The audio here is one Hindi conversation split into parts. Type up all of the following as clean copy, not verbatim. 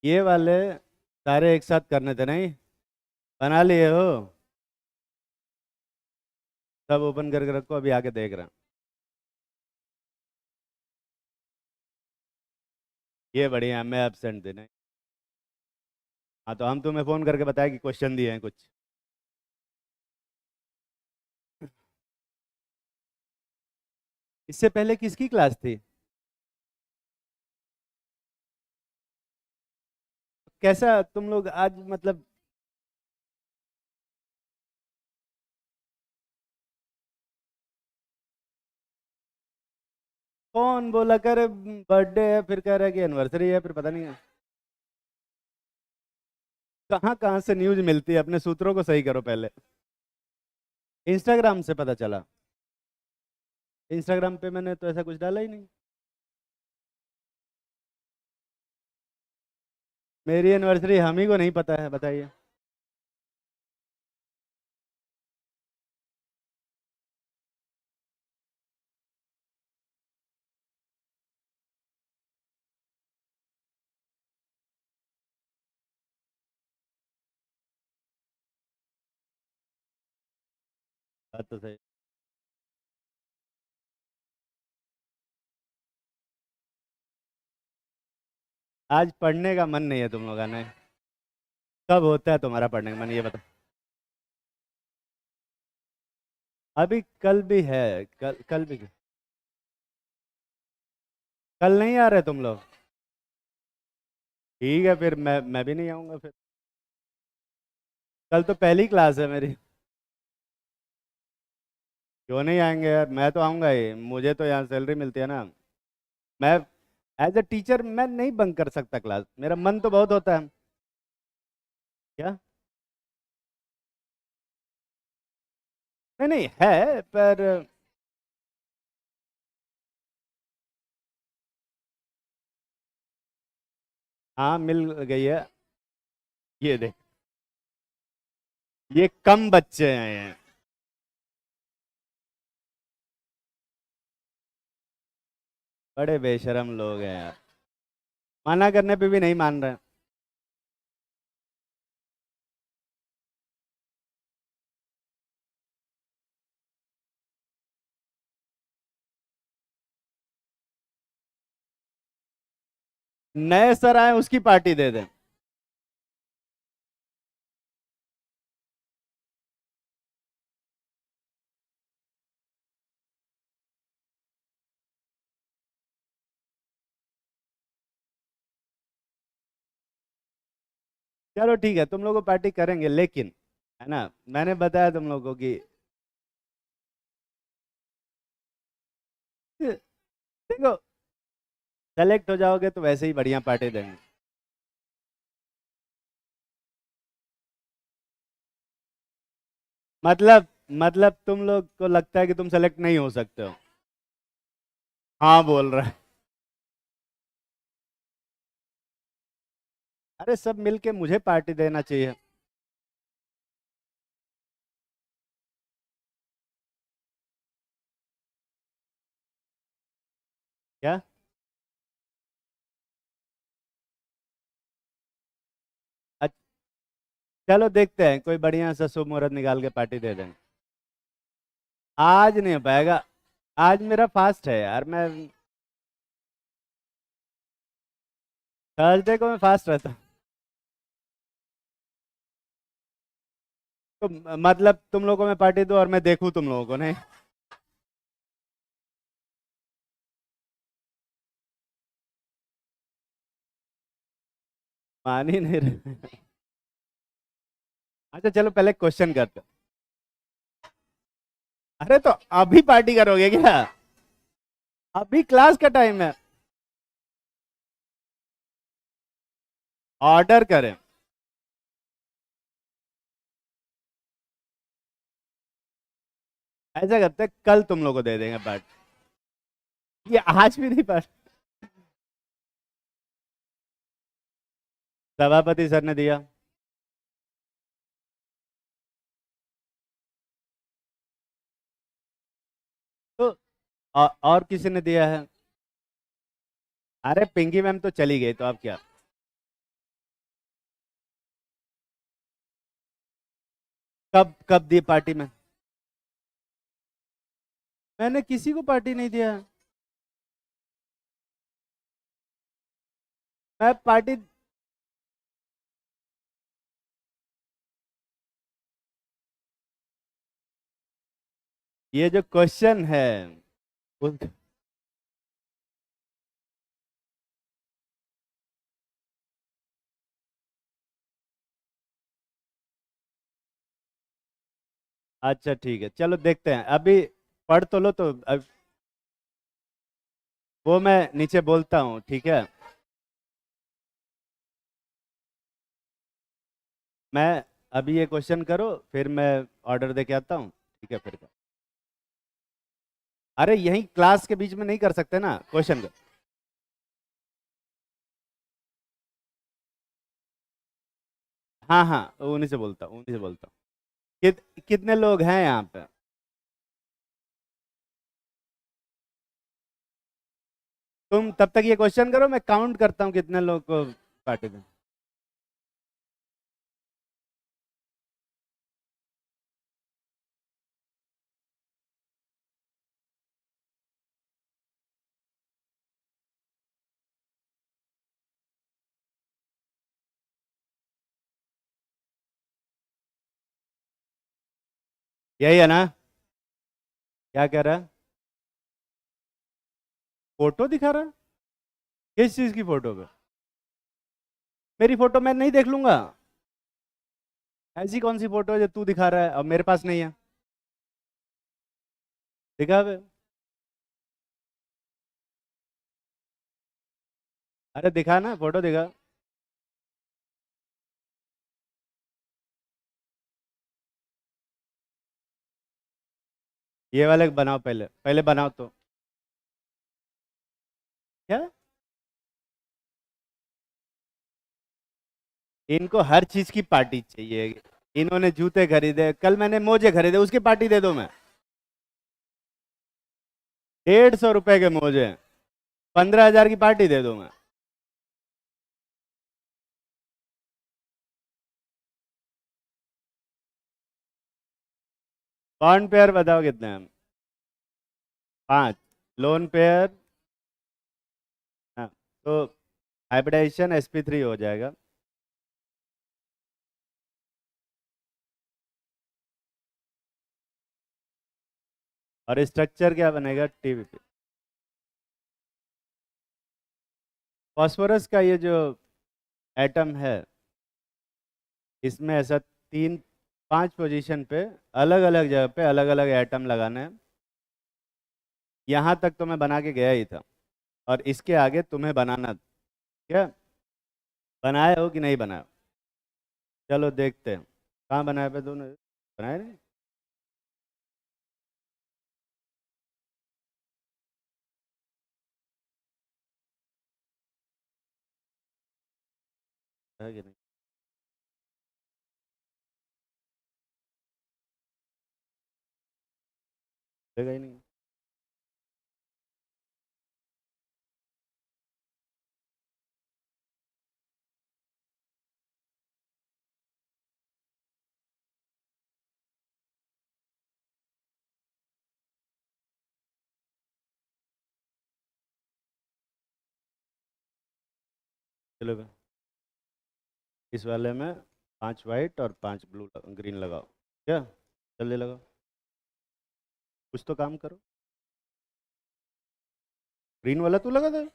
ये वाले सारे एक साथ करने थे नहीं? बना लिए हो? सब ओपन करके रखो, अभी आके देख रहा हूँ। ये बढ़िया है, मैं एबसेंट थे नहीं। हाँ तो हम तुम्हें फ़ोन करके बताया कि क्वेश्चन दिए हैं कुछ। इससे पहले किसकी क्लास थी? कैसा तुम लोग आज मतलब? कौन बोला कर बर्थडे है, फिर कह रहा है कि एनिवर्सरी है, फिर पता नहीं है। कहाँ कहाँ से न्यूज मिलती है, अपने सूत्रों को सही करो पहले। इंस्टाग्राम से पता चला? इंस्टाग्राम पे मैंने तो ऐसा कुछ डाला ही नहीं। मेरी एनिवर्सरी हम ही को नहीं पता है, बताइए। बात तो सही। आज पढ़ने का मन नहीं है तुम लोगों ने? कब होता है तुम्हारा पढ़ने का मन, ये बता। अभी कल भी है। कल कल भी। कल नहीं आ रहे तुम लोग? ठीक है, फिर मैं भी नहीं आऊंगा फिर। कल तो पहली क्लास है मेरी। क्यों नहीं आएंगे यार, मैं तो आऊंगा ही, मुझे तो यहाँ सैलरी मिलती है ना। मैं एज अ टीचर मैं नहीं बंक कर सकता क्लास, मेरा मन तो बहुत होता है। क्या? नहीं नहीं है पर। हाँ मिल गई है। ये देख, ये कम बच्चे हैं ये। बड़े बेशरम लोग हैं यार। मना करने पे भी नहीं मान रहे। नए सर आए उसकी पार्टी दे दें। चलो ठीक है, तुम लोगों को पार्टी करेंगे, लेकिन है ना, मैंने बताया तुम लोगों को कि देखो, सेलेक्ट हो जाओगे तो वैसे ही बढ़िया पार्टी देंगे। मतलब मतलब तुम लोग को लगता है कि तुम सेलेक्ट नहीं हो सकते हो? हाँ बोल रहा है। अरे सब मिलके मुझे पार्टी देना चाहिए। क्या? अच्छा, चलो देखते हैं, कोई बढ़िया सा शुभ मुहूर्त निकाल के पार्टी दे देंगे। आज नहीं हो पाएगा। आज मेरा फास्ट है यार, मैं थर्सडे को मैं फास्ट रहता हूँ। तो मतलब तुम लोगों को मैं पार्टी दूं और मैं देखूं तुम लोगों को नहीं? मान ही नहीं रहे। अच्छा चलो पहले क्वेश्चन करते हैं। अरे तो अभी पार्टी करोगे क्या? अभी क्लास का टाइम है। ऑर्डर करें? ऐसा करते हैं, कल तुम लोग को दे देंगे पार्टी। ये आज भी नहीं पार्टी? सभापति सर ने दिया। तो और किसी ने दिया है? अरे पिंकी मैम तो चली गई, तो अब क्या? कब कब दी पार्टी में? मैंने किसी को पार्टी नहीं दिया। मैं पार्टी, ये जो क्वेश्चन है उस, अच्छा ठीक है, चलो देखते हैं अभी। पढ़ तो लो तो अब, वो मैं नीचे बोलता हूँ, ठीक है। मैं अभी ये क्वेश्चन करो, फिर मैं ऑर्डर दे के आता हूँ, ठीक है फिर। अरे यहीं क्लास के बीच में नहीं कर सकते ना क्वेश्चन को। हाँ हाँ, उन्हीं से बोलता हूँ, उन्हीं से बोलता हूँ। कितने लोग हैं यहाँ पे? तुम तब तक ये क्वेश्चन करो, मैं काउंट करता हूँ कितने लोग को पार्टी दें। यही है ना? क्या कह रहा है? फोटो दिखा रहा है? किस चीज की फोटो पे? मेरी फोटो मैं नहीं देख लूंगा? ऐसी कौन सी फोटो है जो तू दिखा रहा है और मेरे पास नहीं है? दिखा बे। अरे दिखा ना, फोटो दिखा। ये वाले बनाओ, पहले पहले बनाओ तो। क्या? इनको हर चीज की पार्टी चाहिए। इन्होंने जूते खरीदे, कल मैंने मोजे खरीदे, उसकी पार्टी दे दो मैं। 150 रुपए के मोजे, 15,000 की पार्टी दे दो मैं। बॉन्ड पेयर बताओ कितने हैं? 5। लोन पेयर, हाँ, तो हाइब्रिडाइजेशन sp3 हो जाएगा। और स्ट्रक्चर क्या बनेगा? टीवीपी। फास्फोरस का ये जो एटम है, इसमें ऐसा 3 5 पोजीशन पे, अलग अलग जगह पे अलग अलग एटम लगाने हैं। यहाँ तक तो मैं बना के गया ही था, और इसके आगे तुम्हें बनाना। क्या बनाए हो कि नहीं बनाए? चलो देखते हैं। कहाँ बनाए पे तूने? बनाए नहीं? है कि नहीं? देगा ही नहीं। चलो बे, इस वाले में 5 वाइट और 5 ब्लू ग्रीन लगाओ। क्या? जल्दी लगाओ, कुछ तो काम करो। ग्रीन वाला तू लगा दे।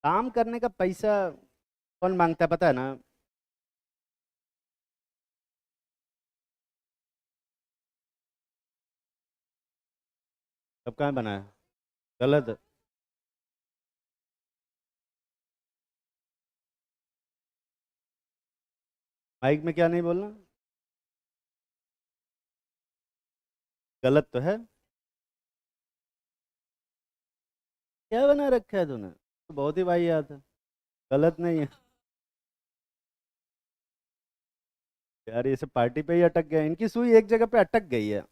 काम करने का पैसा कौन मांगता है पता है ना? सब कहाँ बनाया? गलत है। माइक में क्या नहीं बोलना? गलत तो है। क्या बना रखा है तूने? तो बहुत ही वाहियात है। गलत नहीं है। यार ये सब पार्टी पे ही अटक गए, इनकी सुई एक जगह पे अटक गई है।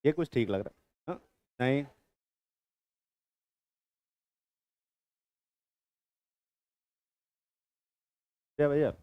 ये कुछ ठीक लग रहा है? हाँ? नहीं। क्या भैया?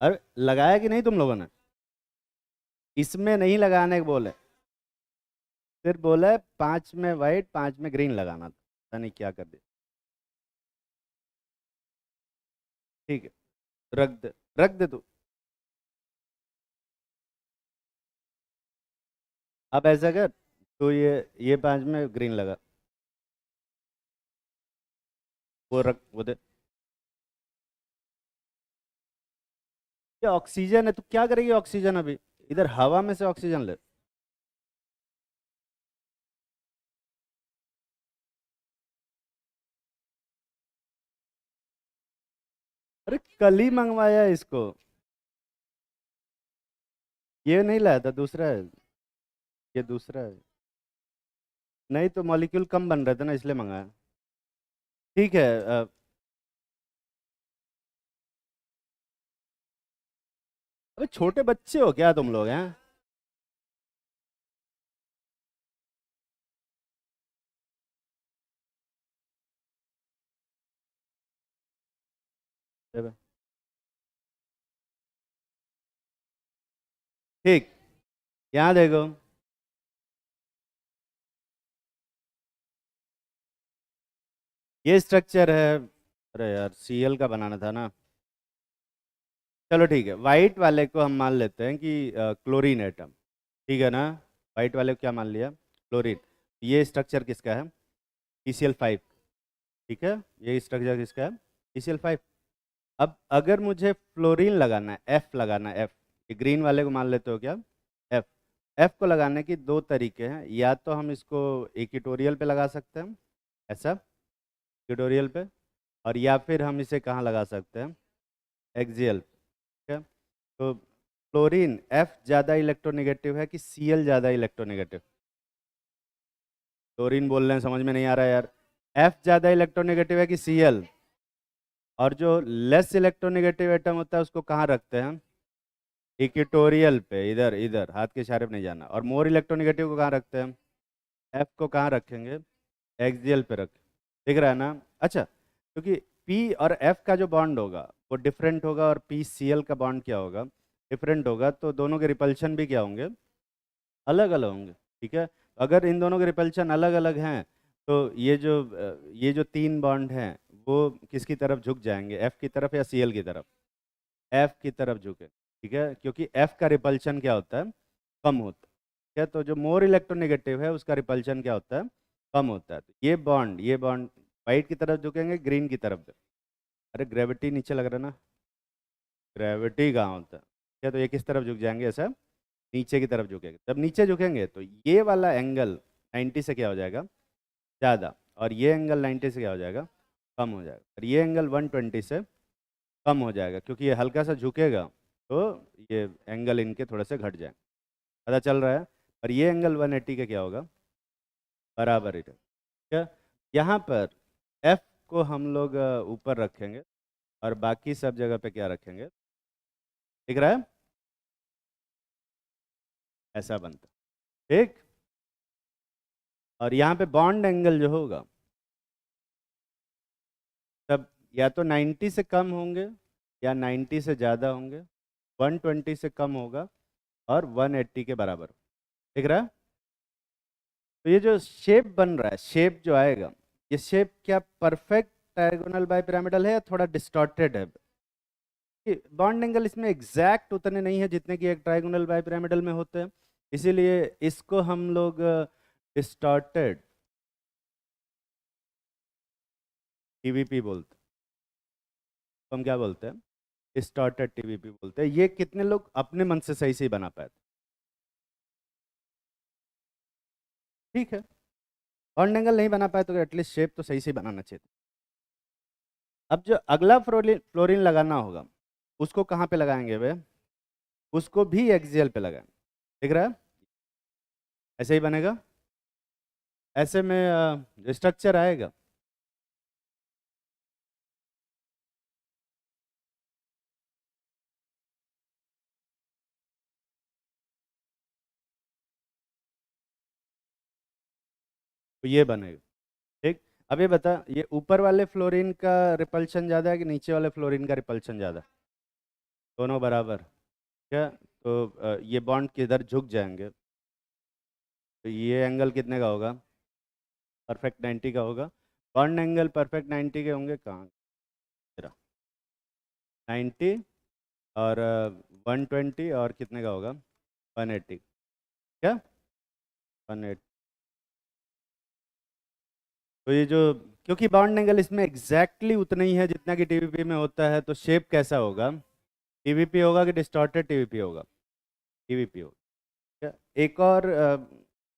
अरे लगाया कि नहीं तुम लोगों ने? इसमें नहीं लगाने को बोले, फिर बोले 5 में वाइट 5 में ग्रीन लगाना था, पता नहीं क्या कर दिया। ठीक है, रख दे, रख दे तू। अब ऐसा कर, तो ये 5 में ग्रीन लगा, वो रख, वो दे। ये ऑक्सीजन है, तू क्या करेगी ऑक्सीजन अभी? इधर हवा में से ऑक्सीजन ले। अरे कल ही मंगवाया है इसको, ये नहीं लाया था, दूसरा है, ये दूसरा है। नहीं तो मॉलिक्यूल कम बन रहे थे ना, इसलिए मंगाया। ठीक है। अबे छोटे बच्चे हो क्या तुम लोग हैं? ठीक, यहाँ देखो, ये स्ट्रक्चर है। अरे यार, सीएल का बनाना था ना। चलो ठीक है, वाइट वाले को हम मान लेते हैं कि क्लोरीन एटम, ठीक है ना? वाइट वाले को क्या मान लिया? क्लोरीन। ये स्ट्रक्चर किसका है? PCl5। ठीक है, ये स्ट्रक्चर किसका है? PCl5। अब अगर मुझे फ्लोरीन लगाना है, एफ लगाना है, एफ, ये ग्रीन वाले को मान लेते हो क्या? एफ। एफ को लगाने की दो तरीके हैं, या तो हम इसको इक्वेटोरियल पे लगा सकते हैं, ऐसा, इक्वेटोरियल पे, और या फिर हम इसे कहाँ लगा सकते हैं? एक्सियल। ठीक है, तो फ्लोरीन एफ ज़्यादा इलेक्ट्रोनेगेटिव है कि सीएल ज़्यादा इलेक्ट्रोनेगेटिव? फ्लोरीन बोल रहे हैं, समझ में नहीं आ रहा है यार। एफ ज़्यादा इलेक्ट्रोनेगेटिव है कि सीएल? और जो लेस इलेक्ट्रोनेगेटिव एटम होता है उसको कहाँ रखते हैं हम? इक्वेटोरियल पे, इधर इधर हाथ के इशारे पे नहीं जाना। और मोर इलेक्ट्रोनेगेटिव को कहाँ रखते हैं हम? एफ को कहाँ रखेंगे? एक्सियल पे रखें। दिख रहा है ना? अच्छा, क्योंकि पी और एफ का जो बॉन्ड होगा वो डिफरेंट होगा, और पी सी एल का बॉन्ड क्या होगा? डिफरेंट होगा, तो दोनों के रिपल्शन भी क्या होंगे? अलग अलग होंगे। ठीक है, अगर इन दोनों के रिपल्शन अलग अलग हैं, तो ये जो 3 बॉन्ड हैं वो किसकी तरफ झुक जाएंगे? एफ की तरफ या सी एल की तरफ? एफ की तरफ झुके। ठीक है, क्योंकि एफ का रिपल्शन क्या होता है? कम होता है। ठीक है, तो जो मोर इलेक्ट्रोनेगेटिव है उसका रिपल्शन क्या होता है? कम होता है। तो ये बॉन्ड वाइट की तरफ झुकेंगे, ग्रीन की तरफ। अरे ग्रेविटी नीचे लग रहा है ना, ग्रेविटी कहाँ होता है? ठीक है, तो ये किस तरफ झुक जाएंगे? ऐसा नीचे की तरफ झुकेंगे। जब नीचे झुकेंगे तो ये वाला एंगल 90 से क्या हो जाएगा? ज़्यादा। और ये एंगल 90 से क्या हो जाएगा? कम हो जाएगा। और ये एंगल 120 से कम हो जाएगा, क्योंकि ये हल्का सा झुकेगा, तो ये एंगल इनके थोड़े से घट जाए। पता चल रहा है? और ये एंगल 180 का क्या होगा? बराबर ही है। ठीक है, यहाँ पर एफ को हम लोग ऊपर रखेंगे, और बाकी सब जगह पे क्या रखेंगे? दिख रहा है? ऐसा बनता है, ठीक। और यहाँ पे बॉन्ड एंगल जो होगा तब या तो 90 से कम होंगे या 90 से ज़्यादा होंगे, 120 से कम होगा और 180 के बराबर। दिख रहा है? तो ये जो शेप बन रहा है, शेप जो आएगा, ये शेप क्या परफेक्ट डायगोनल बाय पिरामिडल है या थोड़ा डिस्टॉर्टेड है? कि बॉन्ड एंगल इसमें एग्जैक्ट उतने नहीं है जितने कि एक ट्रायगोनल बाय पिरामिडल में होते हैं, इसीलिए इसको हम लोग डिस्टॉर्टेड टीवीपी बोलते हैं। तो हम क्या बोलते हैं? डिस्टॉर्टेड टीवीपी बोलते हैं। ये कितने लोग अपने मन से सही सही बना पाए? ठीक है, बॉन्ड एंगल नहीं बना पाए तो एटलीस्ट शेप तो सही से बनाना चाहिए। अब जो अगला फ्लोरीन फ्लोरीन लगाना होगा उसको कहाँ पे लगाएंगे वे? उसको भी एक्सियल पे लगाएंगे। दिख रहा है? ऐसे ही बनेगा। ऐसे में स्ट्रक्चर आएगा। तो ये बनेगा, ठीक। अब ये बता, ये ऊपर वाले फ्लोरीन का रिपल्शन ज़्यादा है कि नीचे वाले फ्लोरीन का रिपल्शन ज़्यादा? दोनों बराबर। क्या? तो ये बॉन्ड किधर झुक जाएंगे, तो ये एंगल कितने का होगा? परफेक्ट 90 का होगा। बॉन्ड एंगल परफेक्ट 90 के होंगे कहाँ? 90 और 120 और कितने का होगा? 180। क्या? 180। तो ये जो, क्योंकि बाउंड एंगल इसमें एग्जैक्टली उतना ही है जितना कि टीवीपी में होता है, तो शेप कैसा होगा? टीवीपी होगा कि डिस्टॉर्टेड टीवीपी होगा? टीवीपी होगा। क्या? एक और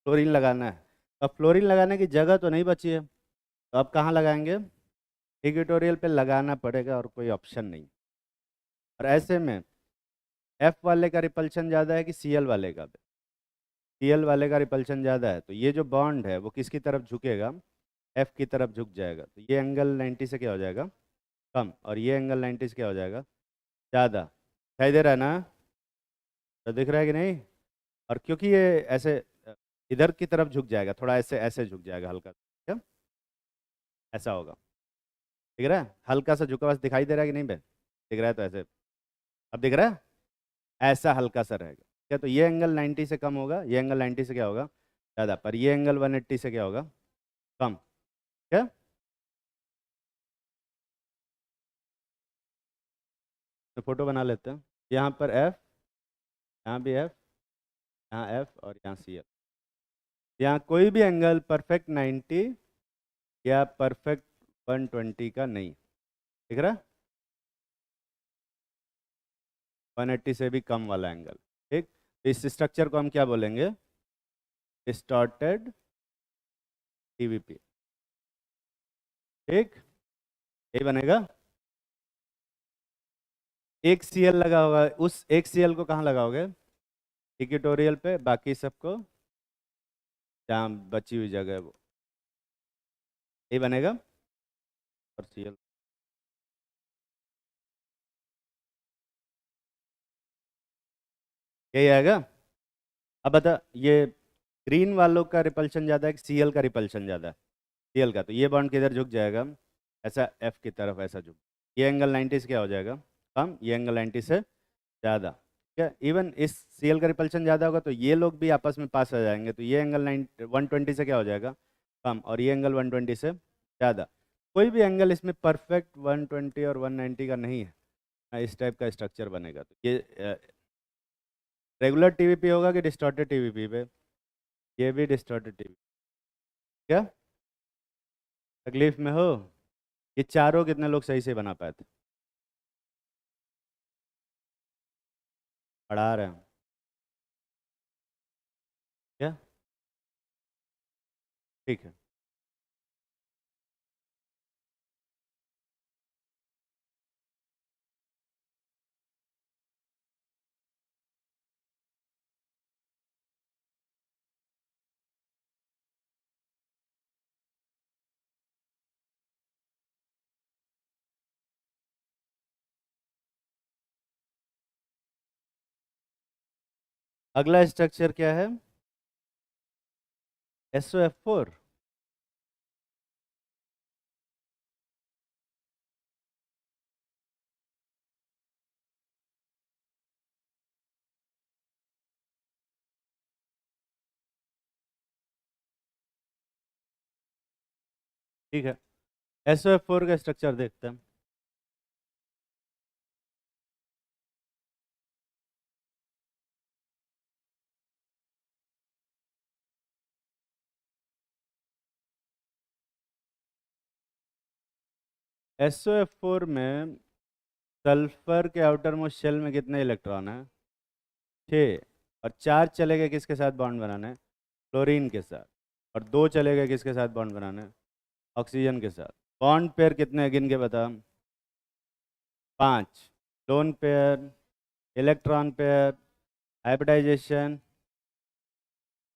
फ्लोरीन लगाना है। अब फ्लोरीन लगाने की जगह तो नहीं बची है, तो अब कहाँ लगाएंगे? इक्वेटोरियल पे लगाना पड़ेगा और कोई ऑप्शन नहीं। और ऐसे में एफ वाले का रिपल्शन ज़्यादा है कि सीएल वाले का? सीएल वाले का रिपल्शन ज़्यादा है, तो ये जो बॉन्ड है वो किसकी तरफ झुकेगा? एफ की तरफ झुक जाएगा। तो ये एंगल 90 से क्या हो जाएगा? कम। और ये एंगल 90 से क्या हो जाएगा? ज़्यादा। दिखाई दे रहा है ना? तो दिख रहा है कि नहीं? और क्योंकि ये ऐसे इधर की तरफ झुक जाएगा, थोड़ा ऐसे ऐसे झुक जाएगा हल्का, क्या ऐसा होगा? दिख रहा है? हल्का सा झुका हुआ दिखाई दे रहा है कि नहीं बे? दिख रहा है तो ऐसे। अब दिख रहा है? ऐसा हल्का सा रहेगा। क्या? तो ये एंगल 90 से कम होगा, ये एंगल 90 से क्या होगा? ज़्यादा। पर ये एंगल 180 से क्या होगा? कम। क्या? तो फोटो बना लेते हैं। यहाँ पर एफ, यहाँ भी एफ, यहाँ एफ और यहाँ सी एफ। यहाँ कोई भी एंगल परफेक्ट 90 या परफेक्ट 120 का नहीं। दिख रहा है? 180 से भी कम वाला एंगल, ठीक। तो इस स्ट्रक्चर को हम क्या बोलेंगे? डिस्टॉर्टेड टीवीपी, ठीक। यही बनेगा। एक सीएल लगा होगा, उस एक सीएल को कहाँ लगाओगे? इक्वेटोरियल पे, बाकी सबको जहाँ बची हुई जगह है वो। यही बनेगा। और सीएल यही आएगा। अब बता, ये ग्रीन वालों का रिपल्शन ज़्यादा है कि सीएल का रिपल्शन ज़्यादा है? सीएल का। तो ये बॉन्ड किधर झुक जाएगा? ऐसा एफ की तरफ ऐसा झुक। ये एंगल 90 से क्या हो जाएगा? कम। ये एंगल 90 से ज़्यादा। क्या? इवन इस सीएल का रिपल्शन ज़्यादा होगा तो ये लोग भी आपस में पास हो जाएंगे, तो ये एंगल 120 से क्या हो जाएगा? कम। और ये एंगल 120 से ज़्यादा। कोई भी एंगल इसमें परफेक्ट 120 और 190 का नहीं है। इस टाइप का स्ट्रक्चर बनेगा। तो ये रेगुलर टीवीपी होगा कि डिस्टॉर्टेड टीवीपी पे? ये भी डिस्टॉर्टेड टीवी। क्या तकलीफ में हो? ये चारों कितने लोग सही से बना पाए थे? पढ़ा रहे हैं। क्या? ठीक है। अगला स्ट्रक्चर क्या है? SOF4। ठीक है, SOF4 का स्ट्रक्चर देखते हैं। SOF4 में सल्फर के आउटर मोस्ट शेल में कितने इलेक्ट्रॉन है? 6। और 4 चले गए किसके साथ बॉन्ड बनाने? क्लोरीन के साथ। और 2 चले गए किसके साथ बॉन्ड बनाने? ऑक्सीजन के साथ। बॉन्ड पेयर कितने हैं, गिन के बता। 5। Lone pair, electron pair, hybridisation,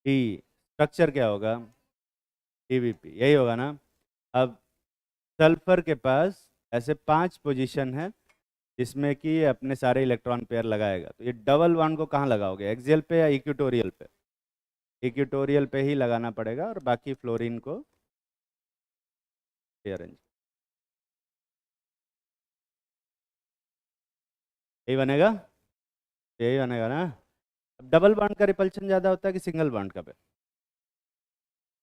D. Structure क्या होगा? TVP, यही होगा ना। अब सल्फर के पास ऐसे 5 पोजीशन है जिसमें कि ये अपने सारे इलेक्ट्रॉन पेयर लगाएगा। तो ये डबल बॉन्ड को कहाँ लगाओगे, एक्सियल पे या इक्वेटोरियल पे? इक्वेटोरियल पे ही लगाना पड़ेगा और बाकी फ्लोरीन को अरेंज। यही बनेगा, यही बनेगा ना। अब डबल बॉन्ड का रिपल्शन ज़्यादा होता है कि सिंगल बॉन्ड का? पे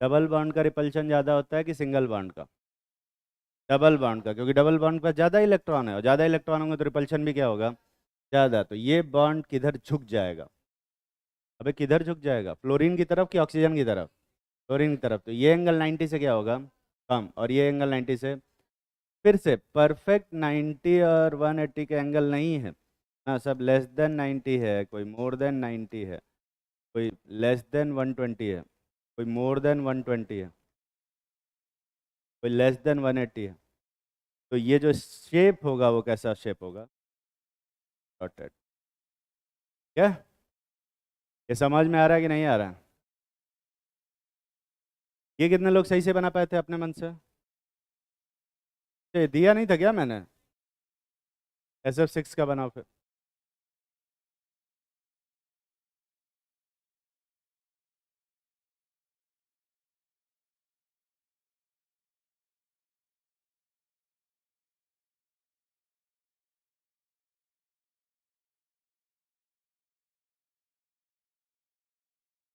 डबल बॉन्ड का रिपल्शन ज़्यादा होता है कि सिंगल बॉन्ड का? डबल बॉन्ड का, क्योंकि डबल बॉन्ड पर ज़्यादा इलेक्ट्रॉन है और ज़्यादा इलेक्ट्रॉन होंगे तो रिपल्शन भी क्या होगा? ज़्यादा। तो ये बॉन्ड किधर झुक जाएगा? अबे किधर झुक जाएगा, फ्लोरीन की तरफ कि ऑक्सीजन की तरफ? फ्लोरीन की तरफ। तो ये एंगल 90 से क्या होगा? कम। और ये एंगल 90 से, फिर से परफेक्ट 90 और 180 का एंगल नहीं है ना, सब लेस देन 90 है, कोई मोर देन 90 है, कोई लेस देन 120 है, कोई मोर देन 120 है, कोई लेस देन 180 है। तो ये जो शेप होगा वो कैसा शेप होगा? डॉटेड। क्या ये समझ में आ रहा है कि नहीं आ रहा है? ये कितने लोग सही से बना पाए थे अपने मन से? ये दिया नहीं था क्या मैंने? SF6 का बनाओ फिर।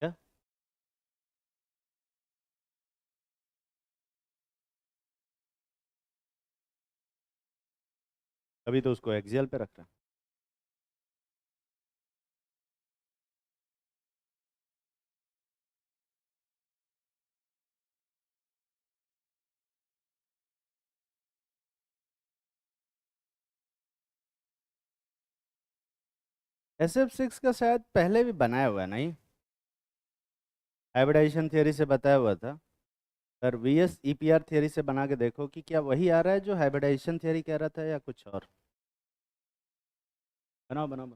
क्या? अभी तो उसको एक्सियल पे रखा है। SF6 का शायद पहले भी बनाया हुआ है नहीं? हाइब्रिडाइजेशन थियरी से बताया हुआ था। सर VS EPR थियरी से बना के देखो कि क्या वही आ रहा है जो हाइब्रिडाइजेशन थियरी कह रहा था या कुछ और। बनाओ बनाओ।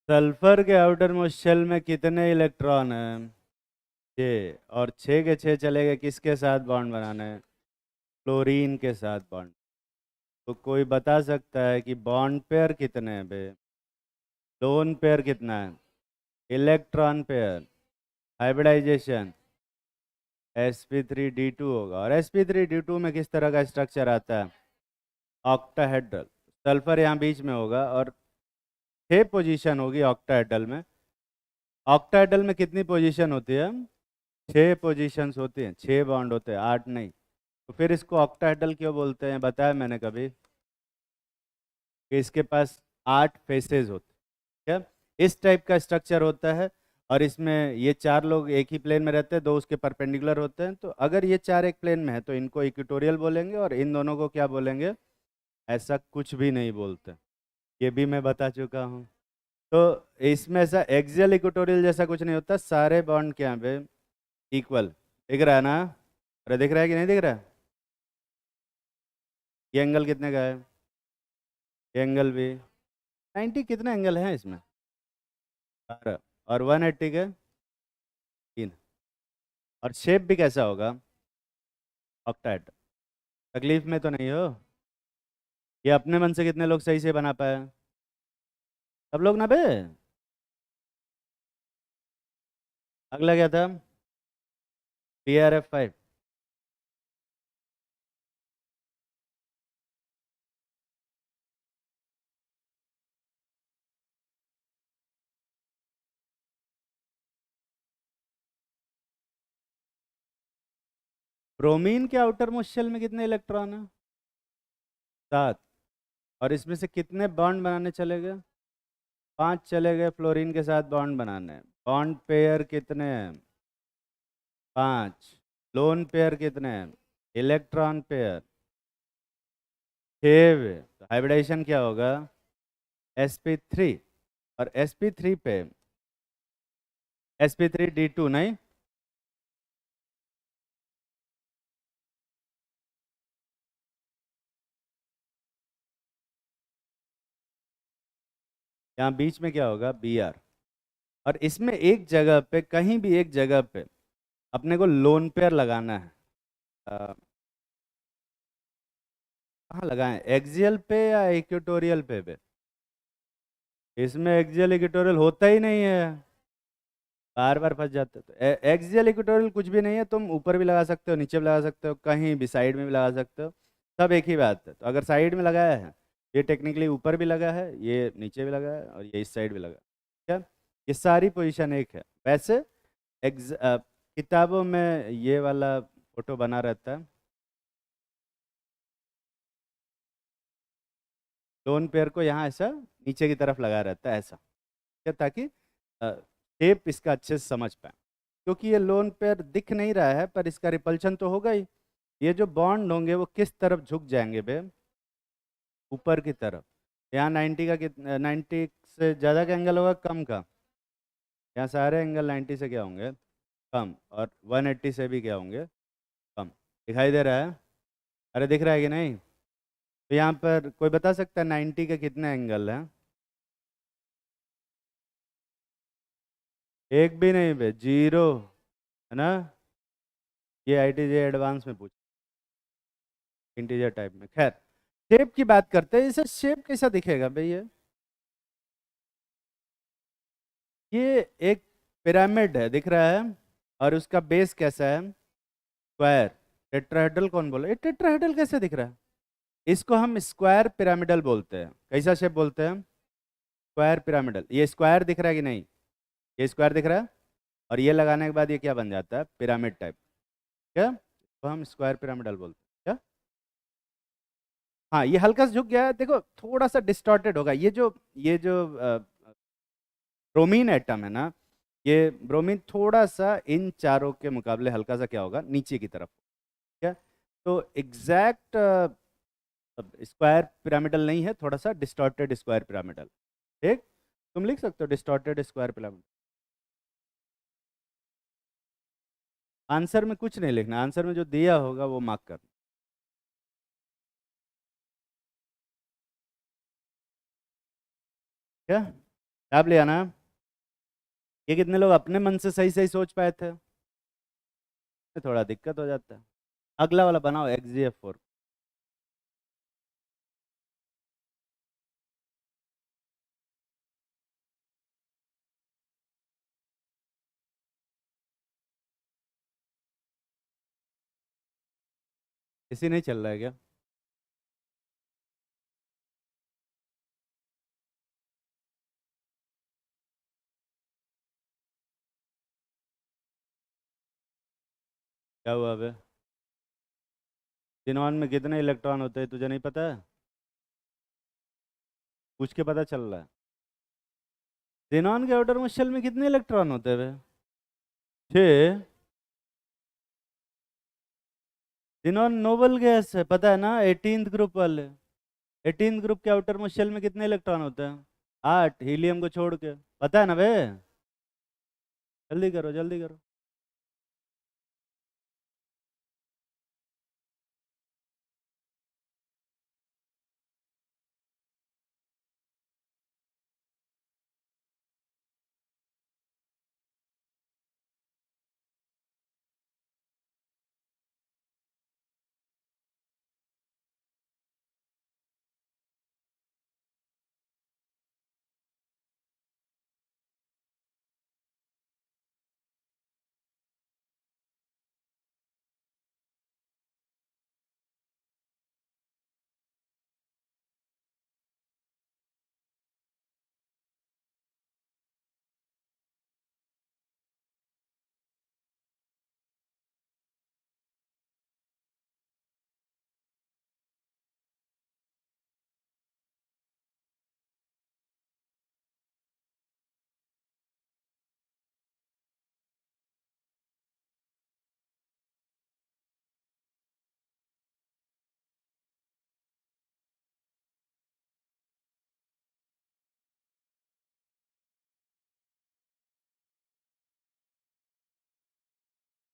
सल्फर के आउटर मोस्ट शेल में कितने इलेक्ट्रॉन हैं? 6। और 6 के 6 चले गए, किसके साथ बॉन्ड बनाना है? फ्लोरीन के साथ बॉन्ड। तो कोई बता सकता है कि बॉन्ड पेयर कितने हैं बे? लोन पेयर कितना है? इलेक्ट्रॉन पेयर, हाइब्रिडाइजेशन, sp3d2 होगा। और sp3d2 में किस तरह का स्ट्रक्चर आता है? ऑक्टाहेड्रल। सल्फर यहाँ बीच में होगा और 6 पोजीशन होगी ऑक्टाहेड्रल में। ऑक्टाहेड्रल में कितनी पोजीशन होती है? 6 पोजीशंस होती हैं, 6 बॉन्ड होते हैं, 8 नहीं। तो फिर इसको ऑक्टाहेड्रल क्यों बोलते हैं? बताया मैंने कभी कि इसके पास 8 फेसेस होते हैं। क्या इस टाइप का स्ट्रक्चर होता है? और इसमें ये 4 लोग एक ही प्लेन में रहते हैं, 2 उसके परपेंडिकुलर होते हैं। तो अगर ये 4 एक प्लेन में है तो इनको इक्वेटोरियल बोलेंगे, और इन दोनों को क्या बोलेंगे? ऐसा कुछ भी नहीं बोलते, ये भी मैं बता चुका हूँ। तो इसमें ऐसा एक्सियल इक्वेटोरियल जैसा कुछ नहीं होता, सारे बॉन्ड क्या पे इक्वल। दिख रहा है ना? अरे दिख रहा है कि नहीं दिख रहा है? ये एंगल कितने का है? ये एंगल भी 90। कितने एंगल हैं इसमें? 12। और 180 के 3। और शेप भी कैसा होगा? ऑक्टाहेड्रल। तकलीफ में तो नहीं हो? ये अपने मन से कितने लोग सही से बना पाए? सब लोग ना बे? अगला क्या था? PRF5। ब्रोमीन के आउटर मोस्ट शेल में कितने इलेक्ट्रॉन है? 7। और इसमें से कितने बॉन्ड बनाने चले गए? 5 चले गए फ्लोरीन के साथ बॉन्ड बनाने। बॉन्ड पेयर कितने हैं? 5। लोन पेयर कितने हैं? Electron pair 6। तो हाइब्रिडाइजेशन क्या होगा? sp3। और sp3 पे sp3d2 नहीं। यहाँ बीच में क्या होगा? Br। और इसमें एक जगह पे, कहीं भी एक जगह पे अपने को लोन पेयर लगाना है। कहाँ लगाएं? एक्सियल पे या इक्वेटोरियल पे? इसमें एक्सियल इक्वेटोरियल होता ही नहीं है, बार बार फंस जाते हो। तो एक्सियल इक्वेटोरियल कुछ भी नहीं है, तुम ऊपर भी लगा सकते हो, नीचे भी लगा सकते हो, कहीं भी साइड में भी लगा सकते हो, सब एक ही बात है। तो अगर साइड में लगाया है, ये टेक्निकली ऊपर भी लगा है, ये नीचे भी लगा है, और ये इस साइड भी लगा है। क्या ये सारी पोजीशन एक है? वैसे किताबों में ये वाला फोटो बना रहता है, लोन पेयर को यहाँ ऐसा नीचे की तरफ लगा रहता है ऐसा, क्या ताकि शेप इसका अच्छे से समझ पाए। क्योंकि ये लोन पेयर दिख नहीं रहा है, पर इसका रिपल्शन तो होगा ही। ये जो बॉन्ड होंगे वो किस तरफ झुक जाएंगे बे? ऊपर की तरफ। यहाँ 90 का 90 से ज़्यादा का एंगल होगा, कम का? यहाँ सारे एंगल 90 से क्या होंगे? कम। और 180 से भी क्या होंगे? कम। दिखाई दे रहा है? अरे दिख रहा है कि नहीं? तो यहाँ पर कोई बता सकता है 90 के कितने एंगल हैं? एक भी नहीं बे, 0, है ना? ये ITJ एडवांस में पूछ, इंटीजर टाइप में। खैर, शेप की बात करते हैं। इसे शेप कैसा दिखेगा भैया? ये एक पिरामिड है, दिख रहा है? और उसका बेस कैसा है? स्क्वायर। टेट्राहेड्रल कौन बोला? ये टेट्राहेड्रल कैसे दिख रहा है? इसको हम स्क्वायर पिरामिडल बोलते हैं। कैसा शेप बोलते हैं? Square pyramidal. ये स्क्वायर दिख रहा है कि नहीं? ये स्क्वायर दिख रहा है, और ये लगाने के बाद ये क्या बन जाता है? Pyramid type. क्या तो हम स्क्वायर पिरामिडल बोलते हैं। क्या हाँ, ये हल्का सा झुक गया है, देखो थोड़ा सा डिस्टॉर्टेड होगा। ये जो ब्रोमीन एटम है ना, ये ब्रोमीन थोड़ा सा इन चारों के मुकाबले हल्का सा क्या होगा? नीचे की तरफ। क्या तो एग्जैक्ट स्क्वायर पिरामिडल नहीं है, थोड़ा सा डिस्टॉर्टेड स्क्वायर पिरामिडल। ठीक, तुम लिख सकते हो डिस्टॉर्टेड स्क्वायर पिरामिडल। आंसर में कुछ नहीं लिखना, आंसर में जो दिया होगा वो मार्क करना। क्या आप लिया ना? ये कितने लोग अपने मन से सही सही सोच पाए थे? थोड़ा दिक्कत हो जाता है। अगला वाला बनाओ XGF4। इसी नहीं चल रहा है क्या? क्या हुआ अबे? जिनॉन में कितने इलेक्ट्रॉन होते हैं तुझे नहीं पता है? पूछ के पता चल रहा है। जिनॉन के आउटर शेल में कितने इलेक्ट्रॉन होते हैं? 6। जिनॉन नोबल गैस है, पता है ना? 18th ग्रुप वाले। 18th ग्रुप के आउटर शेल में कितने इलेक्ट्रॉन होते हैं? 8, हीलियम को छोड़ के। पता है ना बे? जल्दी करो जल्दी करो।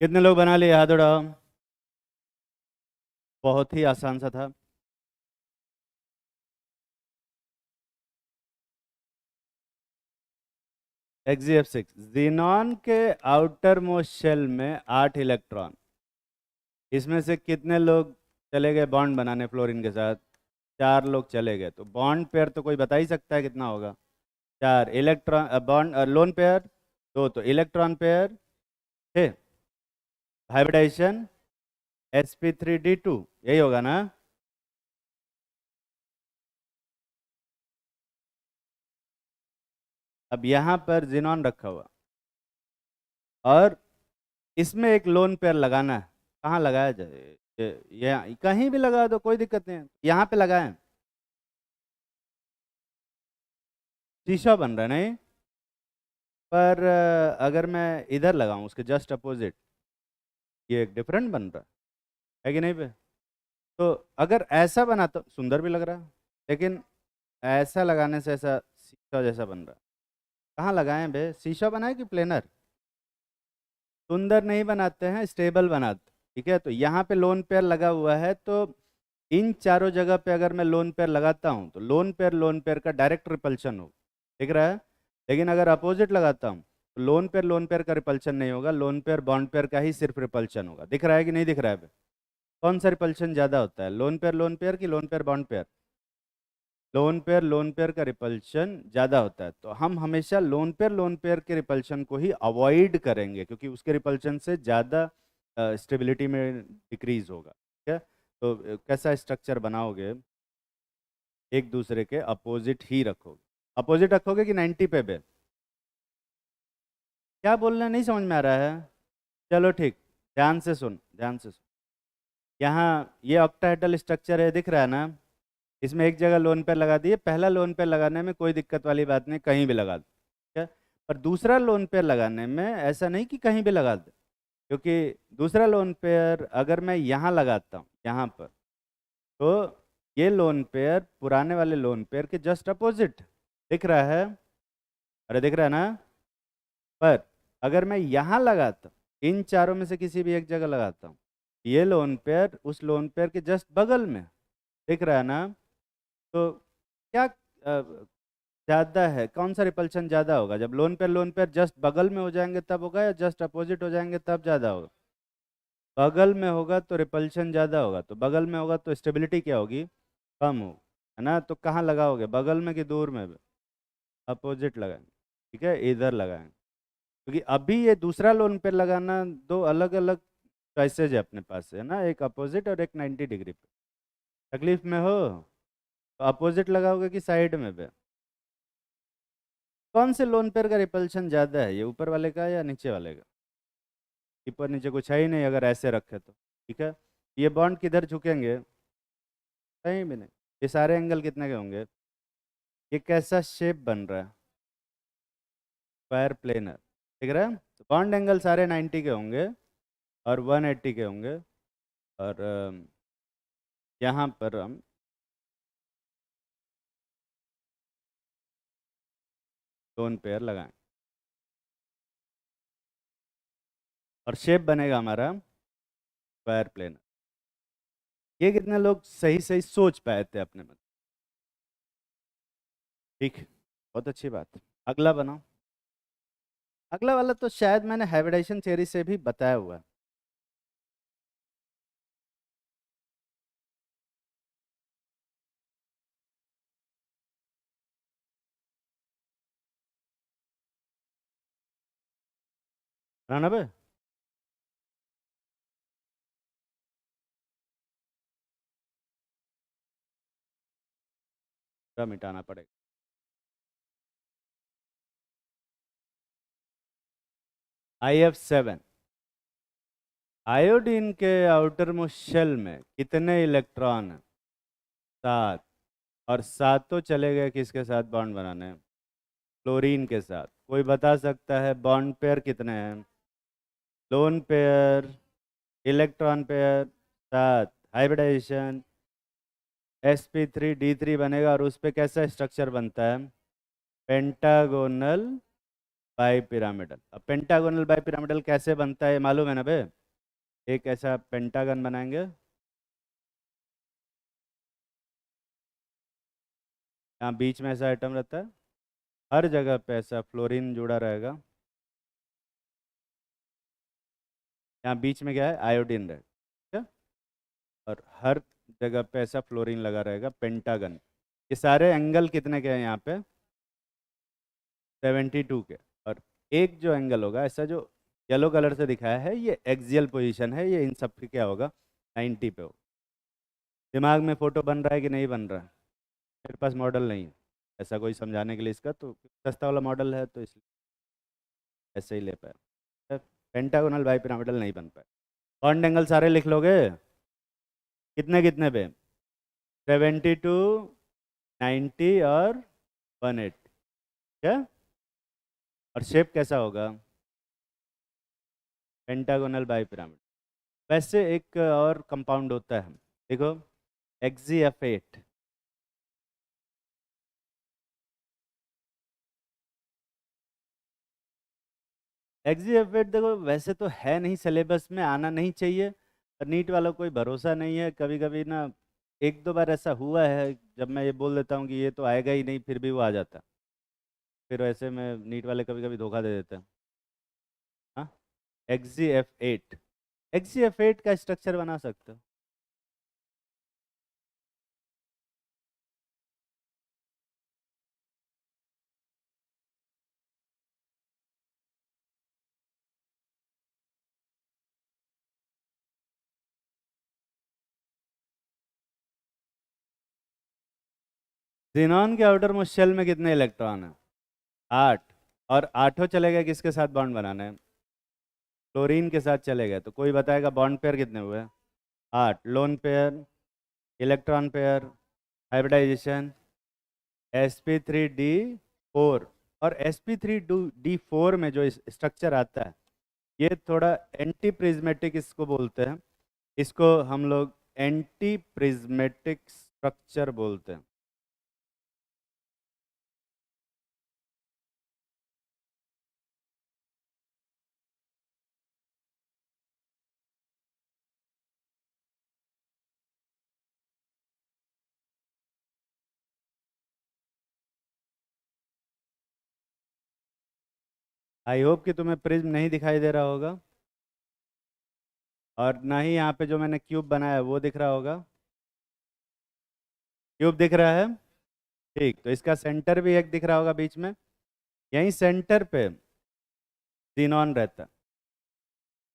कितने लोग बना लिए? हाथ उठाओ। बहुत ही आसान सा था। XGF6। जिनॉन के आउटर मोस्ट शेल में 8 इलेक्ट्रॉन। इसमें से कितने लोग चले गए बॉन्ड बनाने फ्लोरीन के साथ? 4 लोग चले गए। तो बॉन्ड पेयर तो कोई बता ही सकता है कितना होगा? 4 इलेक्ट्रॉन बॉन्ड लोन पेयर 2, तो इलेक्ट्रॉन पेयर 6। हाइब्रिडाइजेशन sp3d2, यही होगा ना? अब यहाँ पर जिनॉन रखा हुआ और इसमें एक लोन पेयर लगाना है। कहाँ लगाया जाए? ये कहीं भी लगा दो, कोई दिक्कत नहीं है। यहाँ पे लगाएं। शीशा बन रहा है नहीं? पर अगर मैं इधर लगाऊं उसके जस्ट अपोजिट, ये एक डिफरेंट बन रहा है कि नहीं पे? तो अगर ऐसा बना तो सुंदर भी लग रहा है, लेकिन ऐसा लगाने से ऐसा शीशा जैसा बन रहा है। कहाँ लगाएं बे? शीशा बनाए कि प्लेनर? सुंदर नहीं बनाते हैं, स्टेबल बनाते। ठीक है, तो यहाँ पे लोन पेयर लगा हुआ है, तो इन चारों जगह पे अगर मैं लोन पेयर लगाता हूँ तो लोन पेयर का डायरेक्ट रिपल्शन हो, दिख रहा है? लेकिन अगर अपोजिट लगाता हूँ तो लोन पेयर का रिपल्शन नहीं होगा, लोन पेयर बॉन्ड पेयर का ही सिर्फ रिपल्शन होगा। दिख रहा है कि नहीं दिख रहा है? कौन सा रिपल्शन ज़्यादा होता है, लोन पेयर की lone pair bond pair? Lone pair का रिपल्शन ज़्यादा होता है, तो हम हमेशा लोन पेयर के रिपल्शन को ही अवॉइड करेंगे, क्योंकि उसके रिपल्शन से ज़्यादा स्टेबिलिटी में डिक्रीज होगा। ठीक है, तो कैसा स्ट्रक्चर बनाओगे? एक दूसरे के अपोजिट ही रखोगे। अपोजिट रखोगे कि 90 पे बे? क्या बोलना नहीं समझ में आ रहा है? चलो ठीक, ध्यान से सुन ध्यान से सुन। यहाँ ये ऑक्टाहेड्रल स्ट्रक्चर है, दिख रहा है ना? इसमें एक जगह लोन पेयर लगा दिए। पहला लोन पेयर लगाने में कोई दिक्कत वाली बात नहीं, कहीं भी लगा दो। ठीक है, पर दूसरा लोन पेयर लगाने में ऐसा नहीं कि कहीं भी लगा दे, क्योंकि दूसरा लोन पेयर अगर मैं यहाँ लगाता हूँ यहाँ पर, तो ये लोन पेयर पुराने वाले लोन पेयर के जस्ट अपोजिट दिख रहा है। अरे दिख रहा है ना? पर अगर मैं यहाँ लगाता हूँ, इन चारों में से किसी भी एक जगह लगाता हूँ, ये लोन पेयर उस लोन पेयर के जस्ट बगल में दिख रहा है ना? तो क्या ज़्यादा है, कौन सा रिपल्शन ज़्यादा होगा? जब लोन पेयर जस्ट बगल में हो जाएंगे तब होगा, या जस्ट अपोजिट हो जाएंगे तब ज़्यादा होगा? बगल में होगा तो रिपल्शन ज़्यादा होगा, तो बगल में होगा तो स्टेबिलिटी क्या होगी? कम होगी, है ना? तो कहाँ लगाओगे, बगल में कि दूर में? अपोजिट लगाएंगे, ठीक है, इधर लगाएंगे, क्योंकि अभी ये दूसरा लोन पेयर लगाना, दो अलग अलग चॉइसेज है अपने पास, है ना, एक अपोजिट और एक 90 डिग्री पे। तकलीफ में हो तो अपोजिट लगाओगे कि साइड में पे? कौन से लोन पेयर का रिपल्शन ज़्यादा है, ये ऊपर वाले का या नीचे वाले का? ऊपर नीचे कुछ है ही नहीं अगर ऐसे रखे तो, ठीक है। ये बॉन्ड किधर झुकेंगे? कहीं भी नहीं। ये सारे एंगल कितने के होंगे? ये कैसा शेप बन रहा है? स्क्वायर प्लेनर, ठीक है। तो बॉन्ड एंगल सारे 90 के होंगे और 180 के होंगे, और यहाँ पर हम लोन पेयर लगाएं और शेप बनेगा हमारा स्क्वायर प्लेनर। ये कितने लोग सही सही सोच पाए थे अपने मन? ठीक है, बहुत अच्छी बात। अगला बनाओ। अगला वाला तो शायद मैंने हाइब्रिडाइजेशन थ्योरी से भी बताया हुआ है। रानबे का मिटाना पड़ेगा। IF7, आयोडीन के आउटर मोस्ट शेल में कितने इलेक्ट्रॉन हैं? 7। और सातों चले गए किसके साथ बॉन्ड बनाने? क्लोरीन के साथ। कोई बता सकता है बॉन्ड पेयर कितने हैं? Lone pair, electron pair, 7। Hybridisation, sp3d3 बनेगा, और उस पे कैसा स्ट्रक्चर बनता है? Pentagonal bipyramidal. अब पेंटागोनल बाईपिरामिडल कैसे बनता है मालूम है ना बे? एक ऐसा पेंटागन बनाएंगे, यहाँ बीच में ऐसा आइटम रहता है, हर जगह पे ऐसा फ्लोरीन जुड़ा रहेगा, यहाँ बीच में क्या है? आयोडीन रहेगा, ठीक है? और हर जगह पे ऐसा फ्लोरीन लगा रहेगा, पेंटागन। ये सारे एंगल कितने के हैं यहाँ पे? 72 के। और एक जो एंगल होगा ऐसा जो येलो कलर से दिखाया है, ये एक्सियल पोजीशन है, ये इन सब के क्या होगा? 90 पे होगा। दिमाग में फोटो बन रहा है कि नहीं बन रहा है? मेरे पास मॉडल नहीं है ऐसा कोई समझाने के लिए इसका, तो सस्ता वाला मॉडल है तो इसलिए ऐसे ही ले पाया। पेंटागोनल बाई पिरामिडल नहीं बन पाया। बॉन्ड एंगल सारे लिख लोगे? कितने कितने पे? 72, 90 और 180, क्या? और शेप कैसा होगा? Pentagonal by pyramid. वैसे एक और कंपाउंड होता है, देखो, एक्जीएफ8। एक्जीएफ8 देखो, वैसे तो है नहीं, सिलेबस में आना नहीं चाहिए, पर नीट वालों को कोई भरोसा नहीं है। कभी कभी ना, एक दो बार ऐसा हुआ है, जब मैं ये बोल देता हूँ कि ये तो आएगा ही नहीं, फिर भी वो आ जाता। फिर ऐसे में नीट वाले कभी कभी धोखा दे देते हैं। हाँ, एक्जीएफ8, एक्जीएफ8 का स्ट्रक्चर बना सकते हो। जिनॉन के आउटर मोस्ट शेल में कितने इलेक्ट्रॉन हैं? 8। और आठों चले गए किसके साथ बॉन्ड बनाने? क्लोरीन के साथ चले गए, तो कोई बताएगा बॉन्ड पेयर कितने हुए? 8। Lone pair, electron pair, hybridisation, sp3d4। और sp3d4 में जो स्ट्रक्चर आता है, ये थोड़ा एंटी प्रिज्मेटिक इसको बोलते हैं। इसको हम लोग एंटी प्रिज्मेटिक स्ट्रक्चर बोलते हैं। आई होप कि तुम्हें प्रिज्म नहीं दिखाई दे रहा होगा, और ना ही यहाँ पे जो मैंने क्यूब बनाया है वो दिख रहा होगा। क्यूब दिख रहा है? ठीक, तो इसका सेंटर भी एक दिख रहा होगा बीच में। यहीं सेंटर पे जीनॉन रहता है,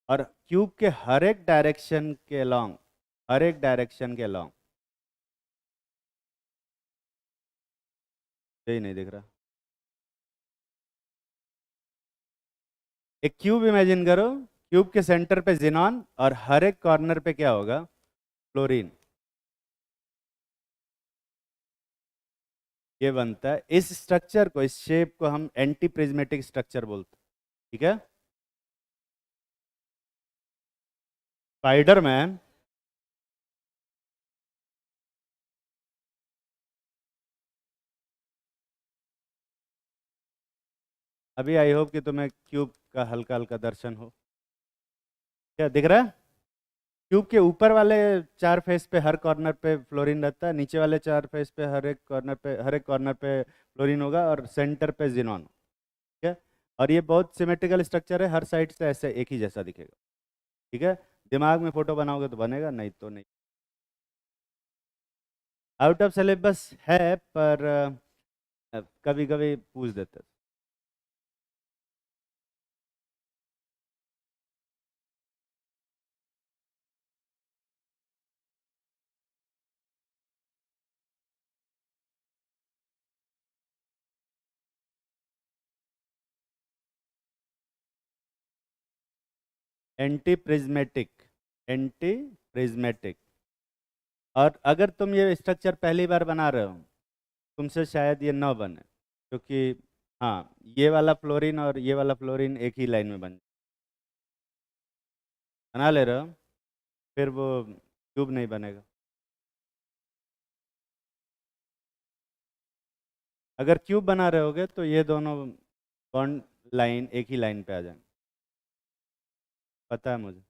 और क्यूब के हर एक डायरेक्शन के अलोंग, हर एक डायरेक्शन के अलोंग, यही नहीं दिख रहा। एक क्यूब इमेजिन करो, क्यूब के सेंटर पे जीनॉन और हर एक कॉर्नर पे क्या होगा? फ्लोरीन। ये बनता है, इस स्ट्रक्चर को, इस शेप को हम एंटी प्रिज्मेटिक स्ट्रक्चर बोलते हैं। ठीक है, स्पाइडरमैन। अभी आई होप कि तुम्हें क्यूब का हल्का हल्का दर्शन हो। क्या दिख रहा है? क्यूब के ऊपर वाले चार फेस पे हर कॉर्नर पे फ्लोरीन रहता है, नीचे वाले चार फेस पे हर एक कॉर्नर पे फ्लोरीन होगा, और सेंटर पे जिनॉन। ठीक है, और ये बहुत सिमेट्रिकल स्ट्रक्चर है, हर साइड से ऐसे एक ही जैसा दिखेगा। ठीक है, दिमाग में फोटो बनाओगे तो बनेगा, नहीं तो नहीं। आउट ऑफ सिलेबस है, पर कभी कभी पूछ देते हैं। Anti prismatic, anti prismatic. और अगर तुम ये स्ट्रक्चर पहली बार बना रहे हो, तुमसे शायद ये ना बने, क्योंकि हाँ, ये वाला फ्लोरीन और ये वाला फ्लोरीन एक ही लाइन में बना ले रहे हो, फिर वो क्यूब नहीं बनेगा। अगर क्यूब बना रहे होगे तो ये दोनों बॉन्ड लाइन एक ही लाइन पे आ जाएंगे, पता है मुझे।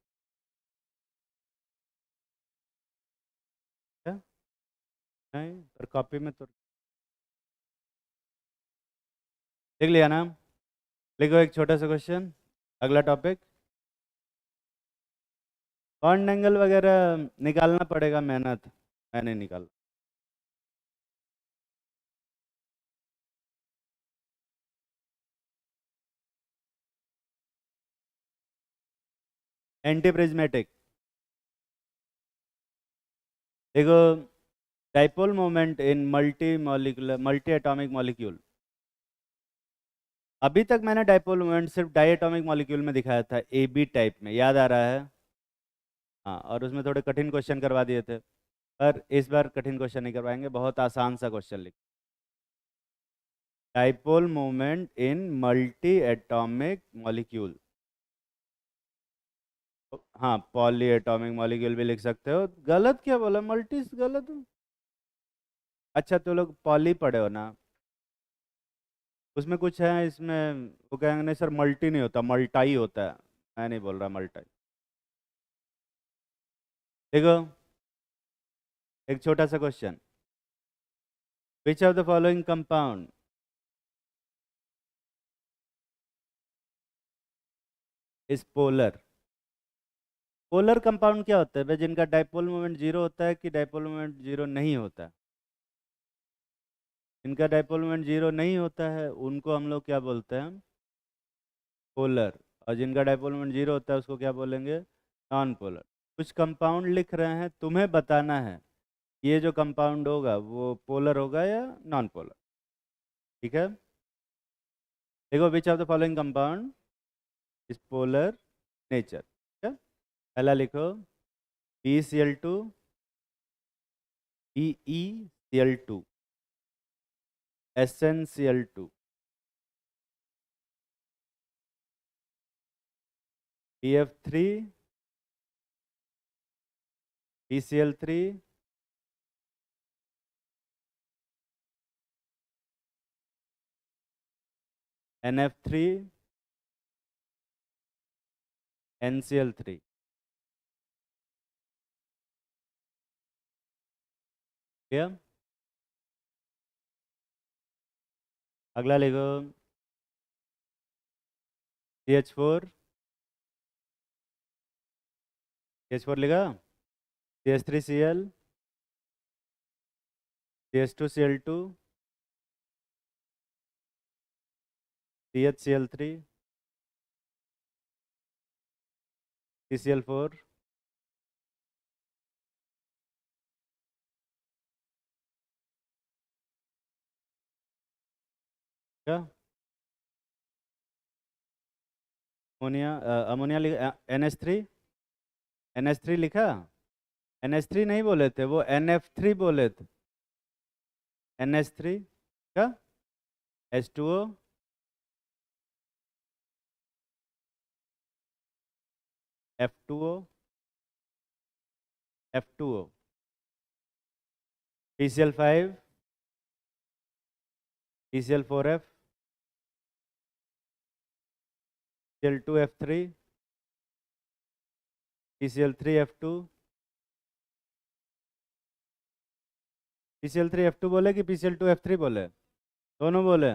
क्या? नहीं, पर कॉपी में तो लिख लिया ना? लिखो एक छोटा सा क्वेश्चन। अगला टॉपिक, बॉन्ड एंगल वगैरह निकालना पड़ेगा, मेहनत मैं नहीं निकाल। एंटी प्रिज्मेटिक, देखो, dipole moment in multi molecular, multi atomic molecule. अभी तक मैंने डाइपोल मोमेंट सिर्फ डाई एटॉमिक मॉलिक्यूल में दिखाया था, ए बी टाइप में, याद आ रहा है? हाँ, और उसमें थोड़े कठिन क्वेश्चन करवा दिए थे, पर इस बार कठिन क्वेश्चन नहीं करवाएंगे, बहुत आसान सा क्वेश्चन लिख। Dipole moment in multi atomic molecule. हाँ, पॉली एटॉमिक मॉलिक्यूल भी लिख सकते हो। गलत क्या बोला? मल्टी गलत हो? अच्छा, तो लोग पॉली पढ़े हो ना, उसमें कुछ है, इसमें वो कहेंगे नहीं सर मल्टी नहीं होता, मल्टाई होता है। मैं नहीं बोल रहा मल्टाई। देखो, एक छोटा सा question, which of the following compound is polar? Polar compound क्या होता है भाई? जिनका डाइपोल मोमेंट जीरो होता है कि डाइपोल मोमेंट जीरो नहीं होता है? जिनका डाइपोल मोमेंट जीरो नहीं होता है उनको हम लोग क्या बोलते हैं? पोलर। और जिनका डाइपोल मोमेंट जीरो होता है उसको क्या बोलेंगे? Non polar. कुछ कंपाउंड लिख रहे हैं, तुम्हें बताना है ये जो कंपाउंड होगा वो पोलर होगा या नॉन पोलर। ठीक है, देखो, which of the following compound is polar nature? ठीक है, पहला लिखो BeCl2, BeCl2, SnCl2, BF3, BCl3, NF3, NCl3। ठीक, अगला लिखो CH4, CH4 लिखा, CH3Cl, CH2Cl2, CHCl3, CCl4, क्या अमोनिया, अमोनिया NH3, NH3 लिखा, NH3 नहीं बोले थे, वो NF3 बोले थे, NH3 का H2O, F2O, F2O, PCl5, PCl4F, Cl2F3, PCl3F2, PCl3F2 बोले कि PCl2F3 बोले, दोनों बोले,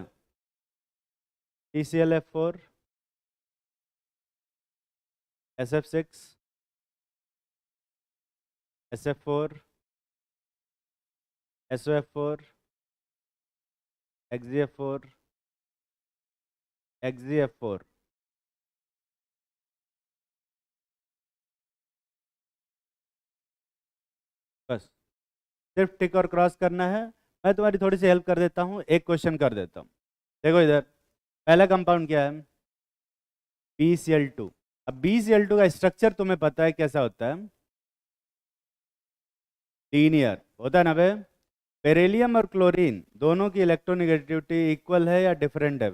PClF4, SF6, SF4, SOF4, XGF4, XGF4, बस सिर्फ टिक और क्रॉस करना है। मैं तुम्हारी थोड़ी सी हेल्प कर देता हूँ, एक क्वेश्चन कर देता हूँ। देखो इधर पहला कंपाउंड क्या है, BCl2। अब BCl2 का स्ट्रक्चर तुम्हें पता है कैसा होता है, लीनियर होता है ना बे। बेरिलियम और क्लोरीन दोनों की इलेक्ट्रोनेगेटिविटी इक्वल है या डिफरेंट है?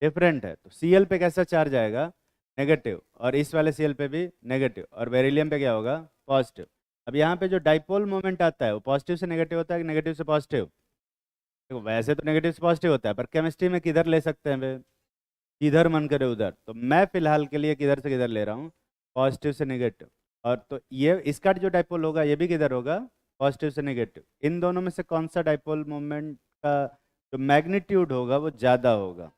डिफरेंट है। तो Cl पे कैसा चार्ज आएगा, नेगेटिव, और इस वाले Cl पे भी नेगेटिव, और बेरिलियम पे क्या होगा, पॉजिटिव। अब यहाँ पे जो डाइपोल मोमेंट आता है वो पॉजिटिव से नेगेटिव होता है कि नेगेटिव से पॉजिटिव? देखो वैसे तो नेगेटिव से पॉजिटिव होता है, पर केमिस्ट्री में किधर ले सकते हैं बे, किधर मन करे उधर। तो मैं फिलहाल के लिए किधर से किधर ले रहा हूँ, पॉजिटिव से नेगेटिव। और तो ये इसका जो डाइपोल होगा ये भी किधर होगा, पॉजिटिव से नेगेटिव। इन दोनों में से कौन सा डाइपोल मोमेंट का जो मैग्नीट्यूड होगा वो ज़्यादा होगा,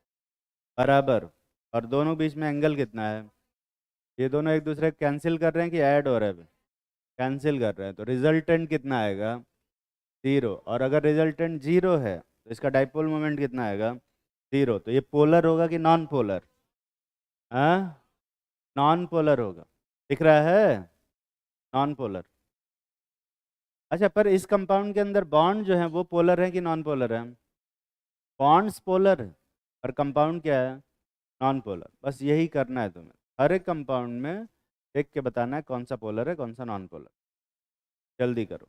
बराबर। और दोनों बीच में एंगल कितना है, ये दोनों एक दूसरे कैंसिल कर रहे हैं कि ऐड हो रहा है, कैंसिल कर रहे हैं। तो रिजल्टेंट कितना आएगा, जीरो। और अगर रिजल्टेंट जीरो है तो इसका डाइपोल मोमेंट कितना आएगा, जीरो। तो ये पोलर होगा कि नॉन पोलर, हाँ नॉन पोलर होगा, दिख रहा है, नॉन पोलर। अच्छा, पर इस कंपाउंड के अंदर बॉन्ड जो है वो पोलर है कि नॉन पोलर है? बॉन्ड्स पोलर है, और कंपाउंड क्या है, नॉन पोलर। बस यही करना है तुम्हें, हर एक कंपाउंड में देख के बताना है कौन सा पोलर है कौन सा नॉन पोलर। जल्दी करो।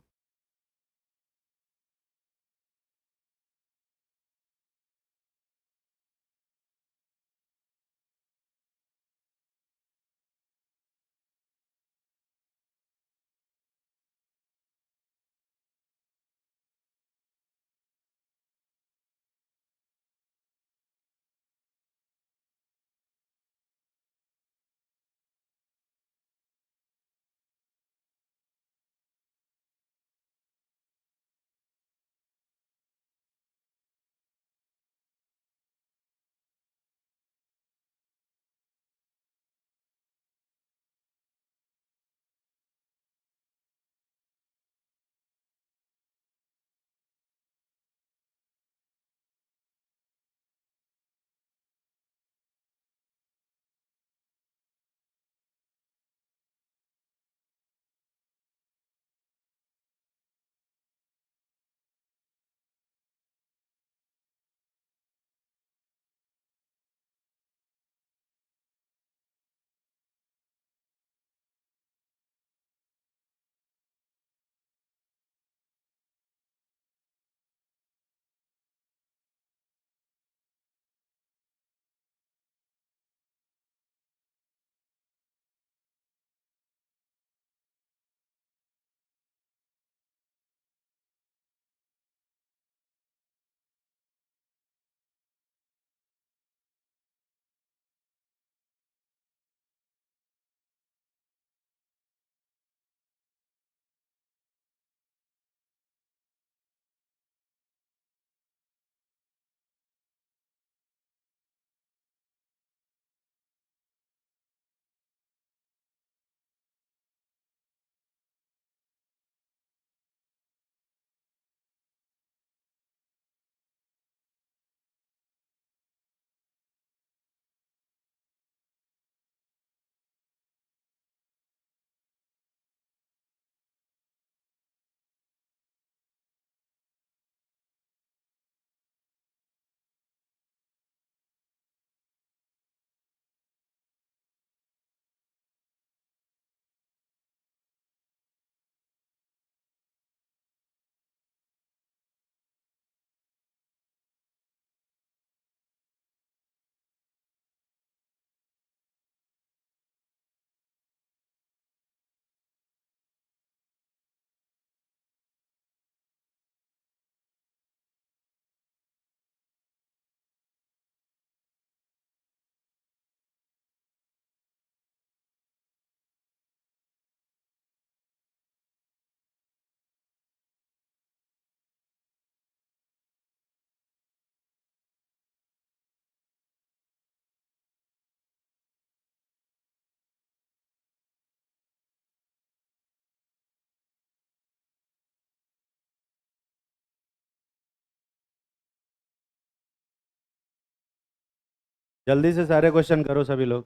जल्दी से सारे क्वेश्चन करो सभी लोग।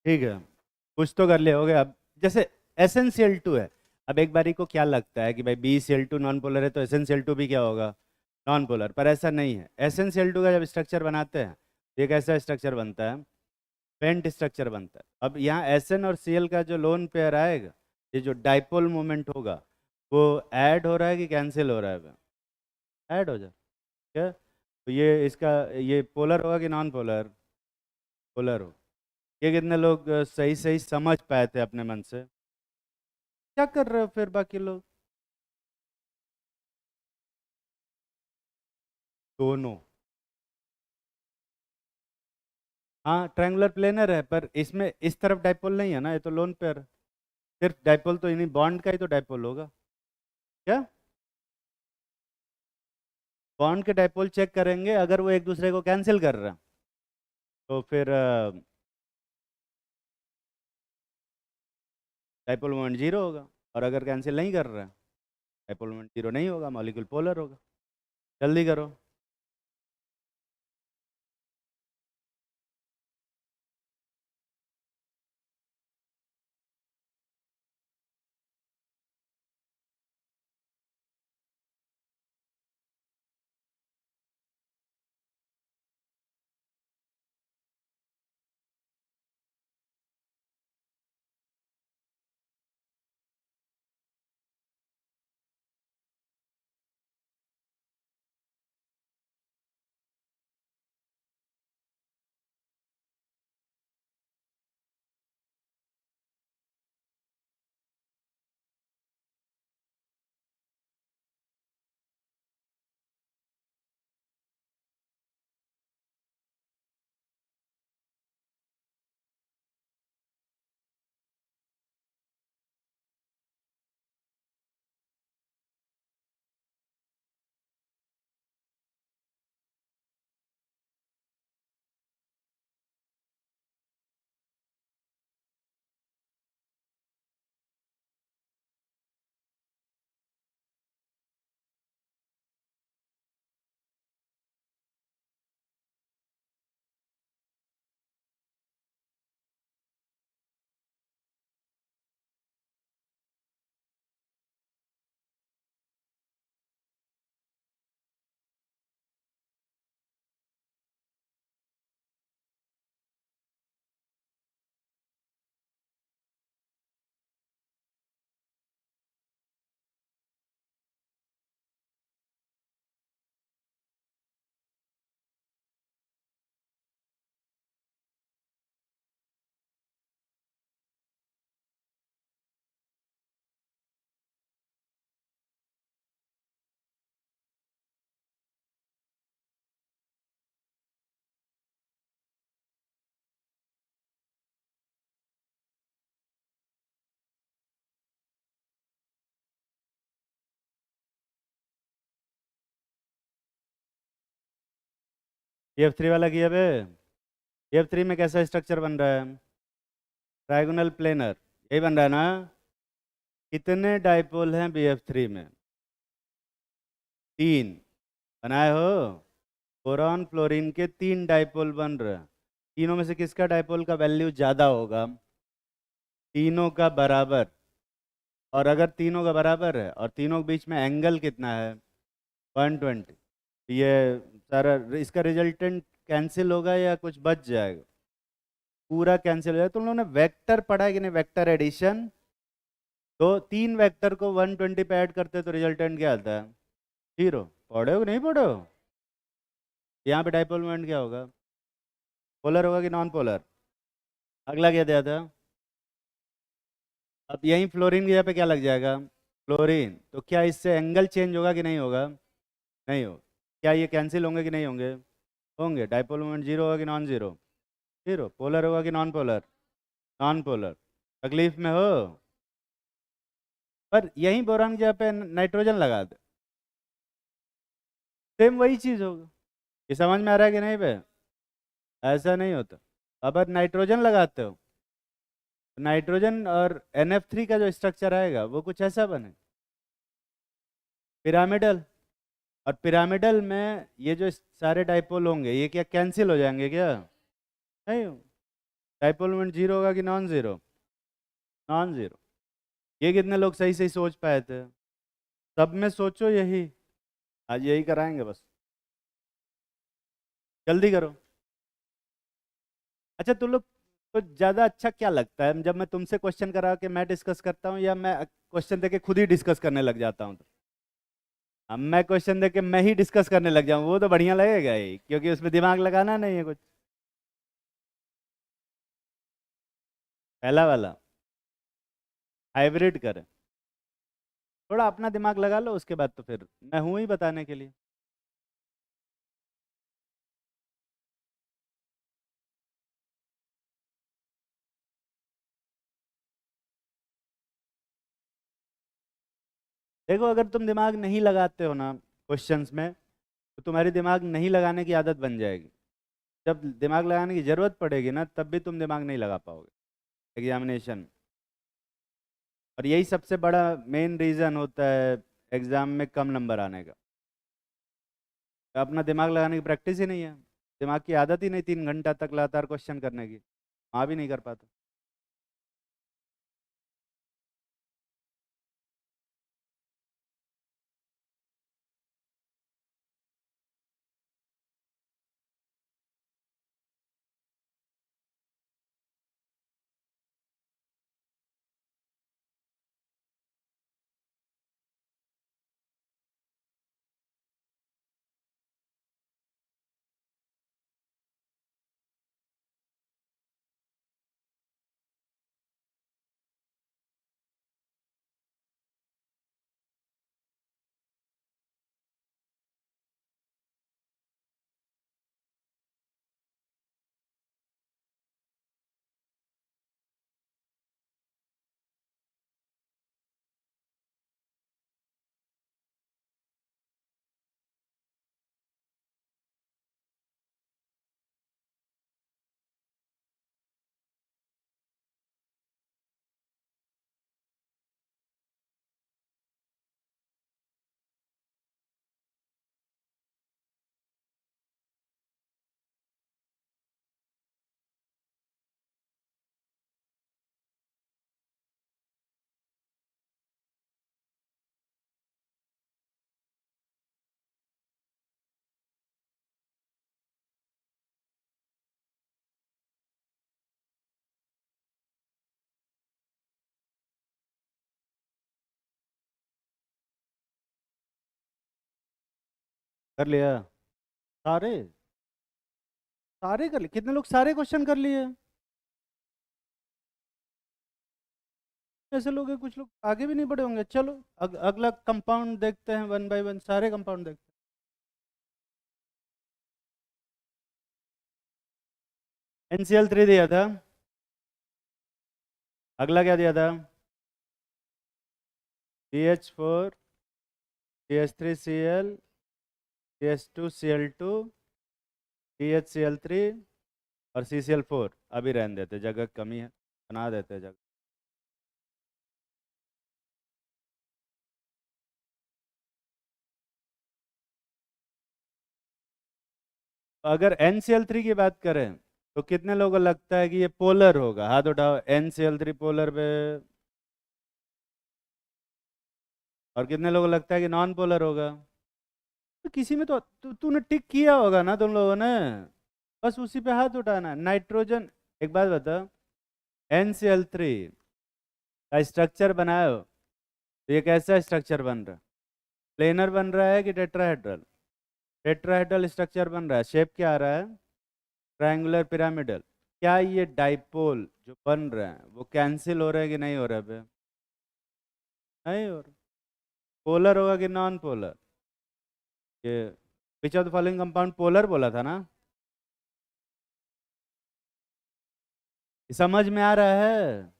ठीक है, कुछ तो कर लिए हो गया। अब जैसे SnCl2 है, अब एक बारी को क्या लगता है कि भाई BeCl2 नॉन पोलर है तो SnCl2 भी क्या होगा, नॉन पोलर। पर ऐसा नहीं है। SnCl2 का जब स्ट्रक्चर बनाते हैं तो एक ऐसा स्ट्रक्चर बनता है, पेंट स्ट्रक्चर बनता है। अब यहाँ Sn और Cl का जो लोन पेयर आएगा, ये जो डाइपोल मोमेंट होगा वो ऐड हो रहा है कि कैंसिल हो रहा है, ऐड हो जाए। ठीक है, तो ये इसका ये पोलर होगा कि नॉन पोलर, पोलर हो। ये कितने लोग सही सही समझ पाए थे अपने मन से? क्या कर रहे हो फिर बाकी लोग? दोनों। हाँ, ट्रायंगुलर प्लेनर है, पर इसमें इस तरफ डाइपोल नहीं है ना, ये तो लोन पेयर। सिर्फ डाइपोल तो इन्हीं बॉन्ड का ही तो डाइपोल होगा। क्या बॉन्ड के डाइपोल चेक करेंगे, अगर वो एक दूसरे को कैंसिल कर रहा है तो फिर डाइपोल मोमेंट जीरो होगा। और अगर कैंसिल नहीं कर रहा है, डाइपोल मोमेंट जीरो नहीं होगा, मॉलिक्यूल पोलर होगा। जल्दी करो। BF3 वाला किया बे। BF3 में कैसा स्ट्रक्चर बन रहा है? ट्राइगोनल प्लेनर, यही बन रहा है ना? कितने डाइपोल हैं BF3 में? 3 बनाए हो? बोरॉन फ्लोरीन के 3 डाइपोल बन रहे हैं। तीनों में से किसका डाइपोल का वैल्यू ज़्यादा होगा? तीनों का बराबर। और अगर तीनों का बराबर है और तीनों के बीच में एंगल कितना है? 120। ये सारा इसका रिजल्टेंट कैंसिल होगा या कुछ बच जाएगा? पूरा कैंसिल हो जाएगा। तुम लोगों ने वेक्टर पढ़ा है कि नहीं? Vector addition. तो 3 वेक्टर को 120 पे ऐड करते तो रिजल्टेंट क्या आता है? 0। पढ़े हो कि नहीं पढ़े हो? यहाँ पे डाइपोल मोमेंट क्या होगा? पोलर होगा कि नॉन पोलर? अगला क्या दिया था? अब यहीं फ्लोरीन की जगह पे क्या लग जाएगा? फ्लोरीन। तो क्या इससे एंगल चेंज होगा कि नहीं होगा? नहीं हो। क्या ये कैंसिल होंगे कि नहीं होंगे? होंगे। डाइपोल मोमेंट 0 होगा कि नॉन जीरो? 0। पोलर होगा कि नॉन पोलर? Non polar. तकलीफ में हो? पर यहीं बोरान की जगह पे नाइट्रोजन लगा दे, सेम वही चीज होगा। ये समझ में आ रहा है कि नहीं बे? ऐसा नहीं होता। अब नाइट्रोजन लगाते हो, नाइट्रोजन और NF3 का जो स्ट्रक्चर आएगा वो कुछ ऐसा बने, पिरामिडल। और पिरामिडल में ये जो सारे डाइपोल होंगे ये क्या कैंसिल हो जाएंगे क्या? नहीं। डाइपोल मोमेंट 0 होगा कि नॉन जीरो? Non zero. ये कितने लोग सही सही सोच पाए थे? सब में सोचो यही। आज यही कराएंगे बस, जल्दी करो। अच्छा तुम लोग तो ज़्यादा अच्छा क्या लगता है जब मैं तुमसे क्वेश्चन करा के मैं डिस्कस करता हूँ या मैं क्वेश्चन देके खुद ही डिस्कस करने लग जाता हूँ? तो अब मैं क्वेश्चन देके मैं ही डिस्कस करने लग जाऊँ वो तो बढ़िया लगेगा ही, क्योंकि उसमें दिमाग लगाना नहीं है कुछ। पहला वाला हाइब्रिड करें, थोड़ा अपना दिमाग लगा लो, उसके बाद तो फिर मैं हूँ ही बताने के लिए। देखो अगर तुम दिमाग नहीं लगाते हो ना क्वेश्चंस में, तो तुम्हारी दिमाग नहीं लगाने की आदत बन जाएगी। जब दिमाग लगाने की जरूरत पड़ेगी ना तब भी तुम दिमाग नहीं लगा पाओगे एग्जामिनेशन। और यही सबसे बड़ा मेन रीज़न होता है एग्ज़ाम में कम नंबर आने का। तो अपना दिमाग लगाने की प्रैक्टिस ही नहीं है, दिमाग की आदत ही नहीं 3 घंटा तक लगातार क्वेश्चन करने की, वहाँ भी नहीं कर पाता। कर लिया? सारे? सारे कर लिए? कितने लोग सारे क्वेश्चन कर लिए? ऐसे लोग हैं कुछ लोग आगे भी नहीं बढ़े होंगे। चलो अगला कंपाउंड देखते हैं, वन बाय वन सारे कंपाउंड देखते हैं। NCl3 दिया था, अगला क्या दिया था? CH4 CH3Cl CH2Cl2 CH Cl3 और CCl4 अभी रहने देते, जगह कमी है, बना देते जगह। अगर NCl3 की बात करें तो कितने लोगों को लगता है कि ये पोलर होगा? हाथ उठाओ, NCl3 पोलर पे। और कितने लोगों को लगता है कि नॉन पोलर होगा? तो किसी में तो तूने टिक किया होगा ना तुम लोगों ने, बस उसी पे हाथ उठाना। नाइट्रोजन, एक बात बता, NCl3 का स्ट्रक्चर बनाए हो तो ये कैसा स्ट्रक्चर बन रहा है? प्लेनर बन रहा है कि टेट्राहेड्रल? टेट्राहेड्रल स्ट्रक्चर बन रहा है। शेप क्या आ रहा है? Triangular pyramidal. क्या ये डाइपोल जो बन रहे हैं वो कैंसिल हो रहे हैं कि नहीं हो रहे पे? नहीं हो रहा। पोलर होगा कि नॉन पोलर? ये which of the following compound polar बोला था ना? ये समझ में आ रहा है?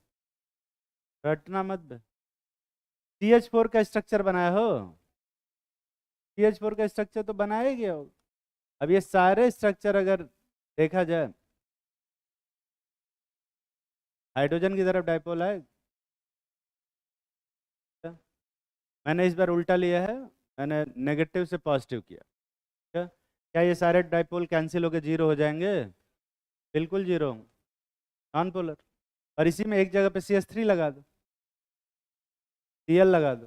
रटना मत बे। CH4 का स्ट्रक्चर बनाया हो? CH4 का स्ट्रक्चर तो बनाया ही गया हो। अब ये सारे स्ट्रक्चर अगर देखा जाए, हाइड्रोजन की तरफ डाइपोल है। मैंने इस बार उल्टा लिया है, मैंने नेगेटिव से पॉजिटिव किया। क्या क्या ये सारे डाइपोल कैंसिल होकर जीरो हो जाएंगे? बिल्कुल जीरो, नॉन पोलर। और इसी में एक जगह पे CH3 लगा दो, Cl लगा दो,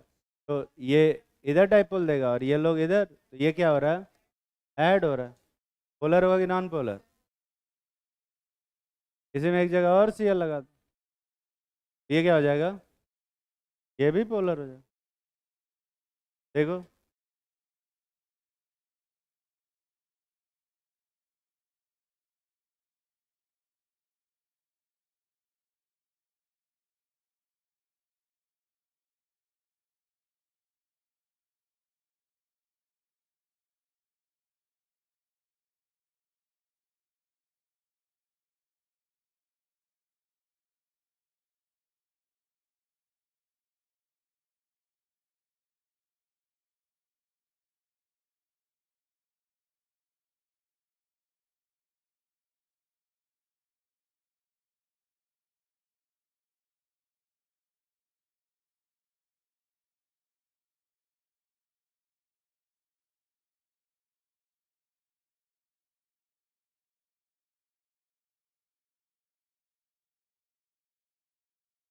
तो ये इधर डाइपोल देगा और ये लोग इधर, तो ये क्या हो रहा है? ऐड हो रहा है। पोलर होगा कि नॉन पोलर? इसी में एक जगह और Cl लगा दो, ये क्या हो जाएगा? ये भी पोलर हो जाएगा। देखो,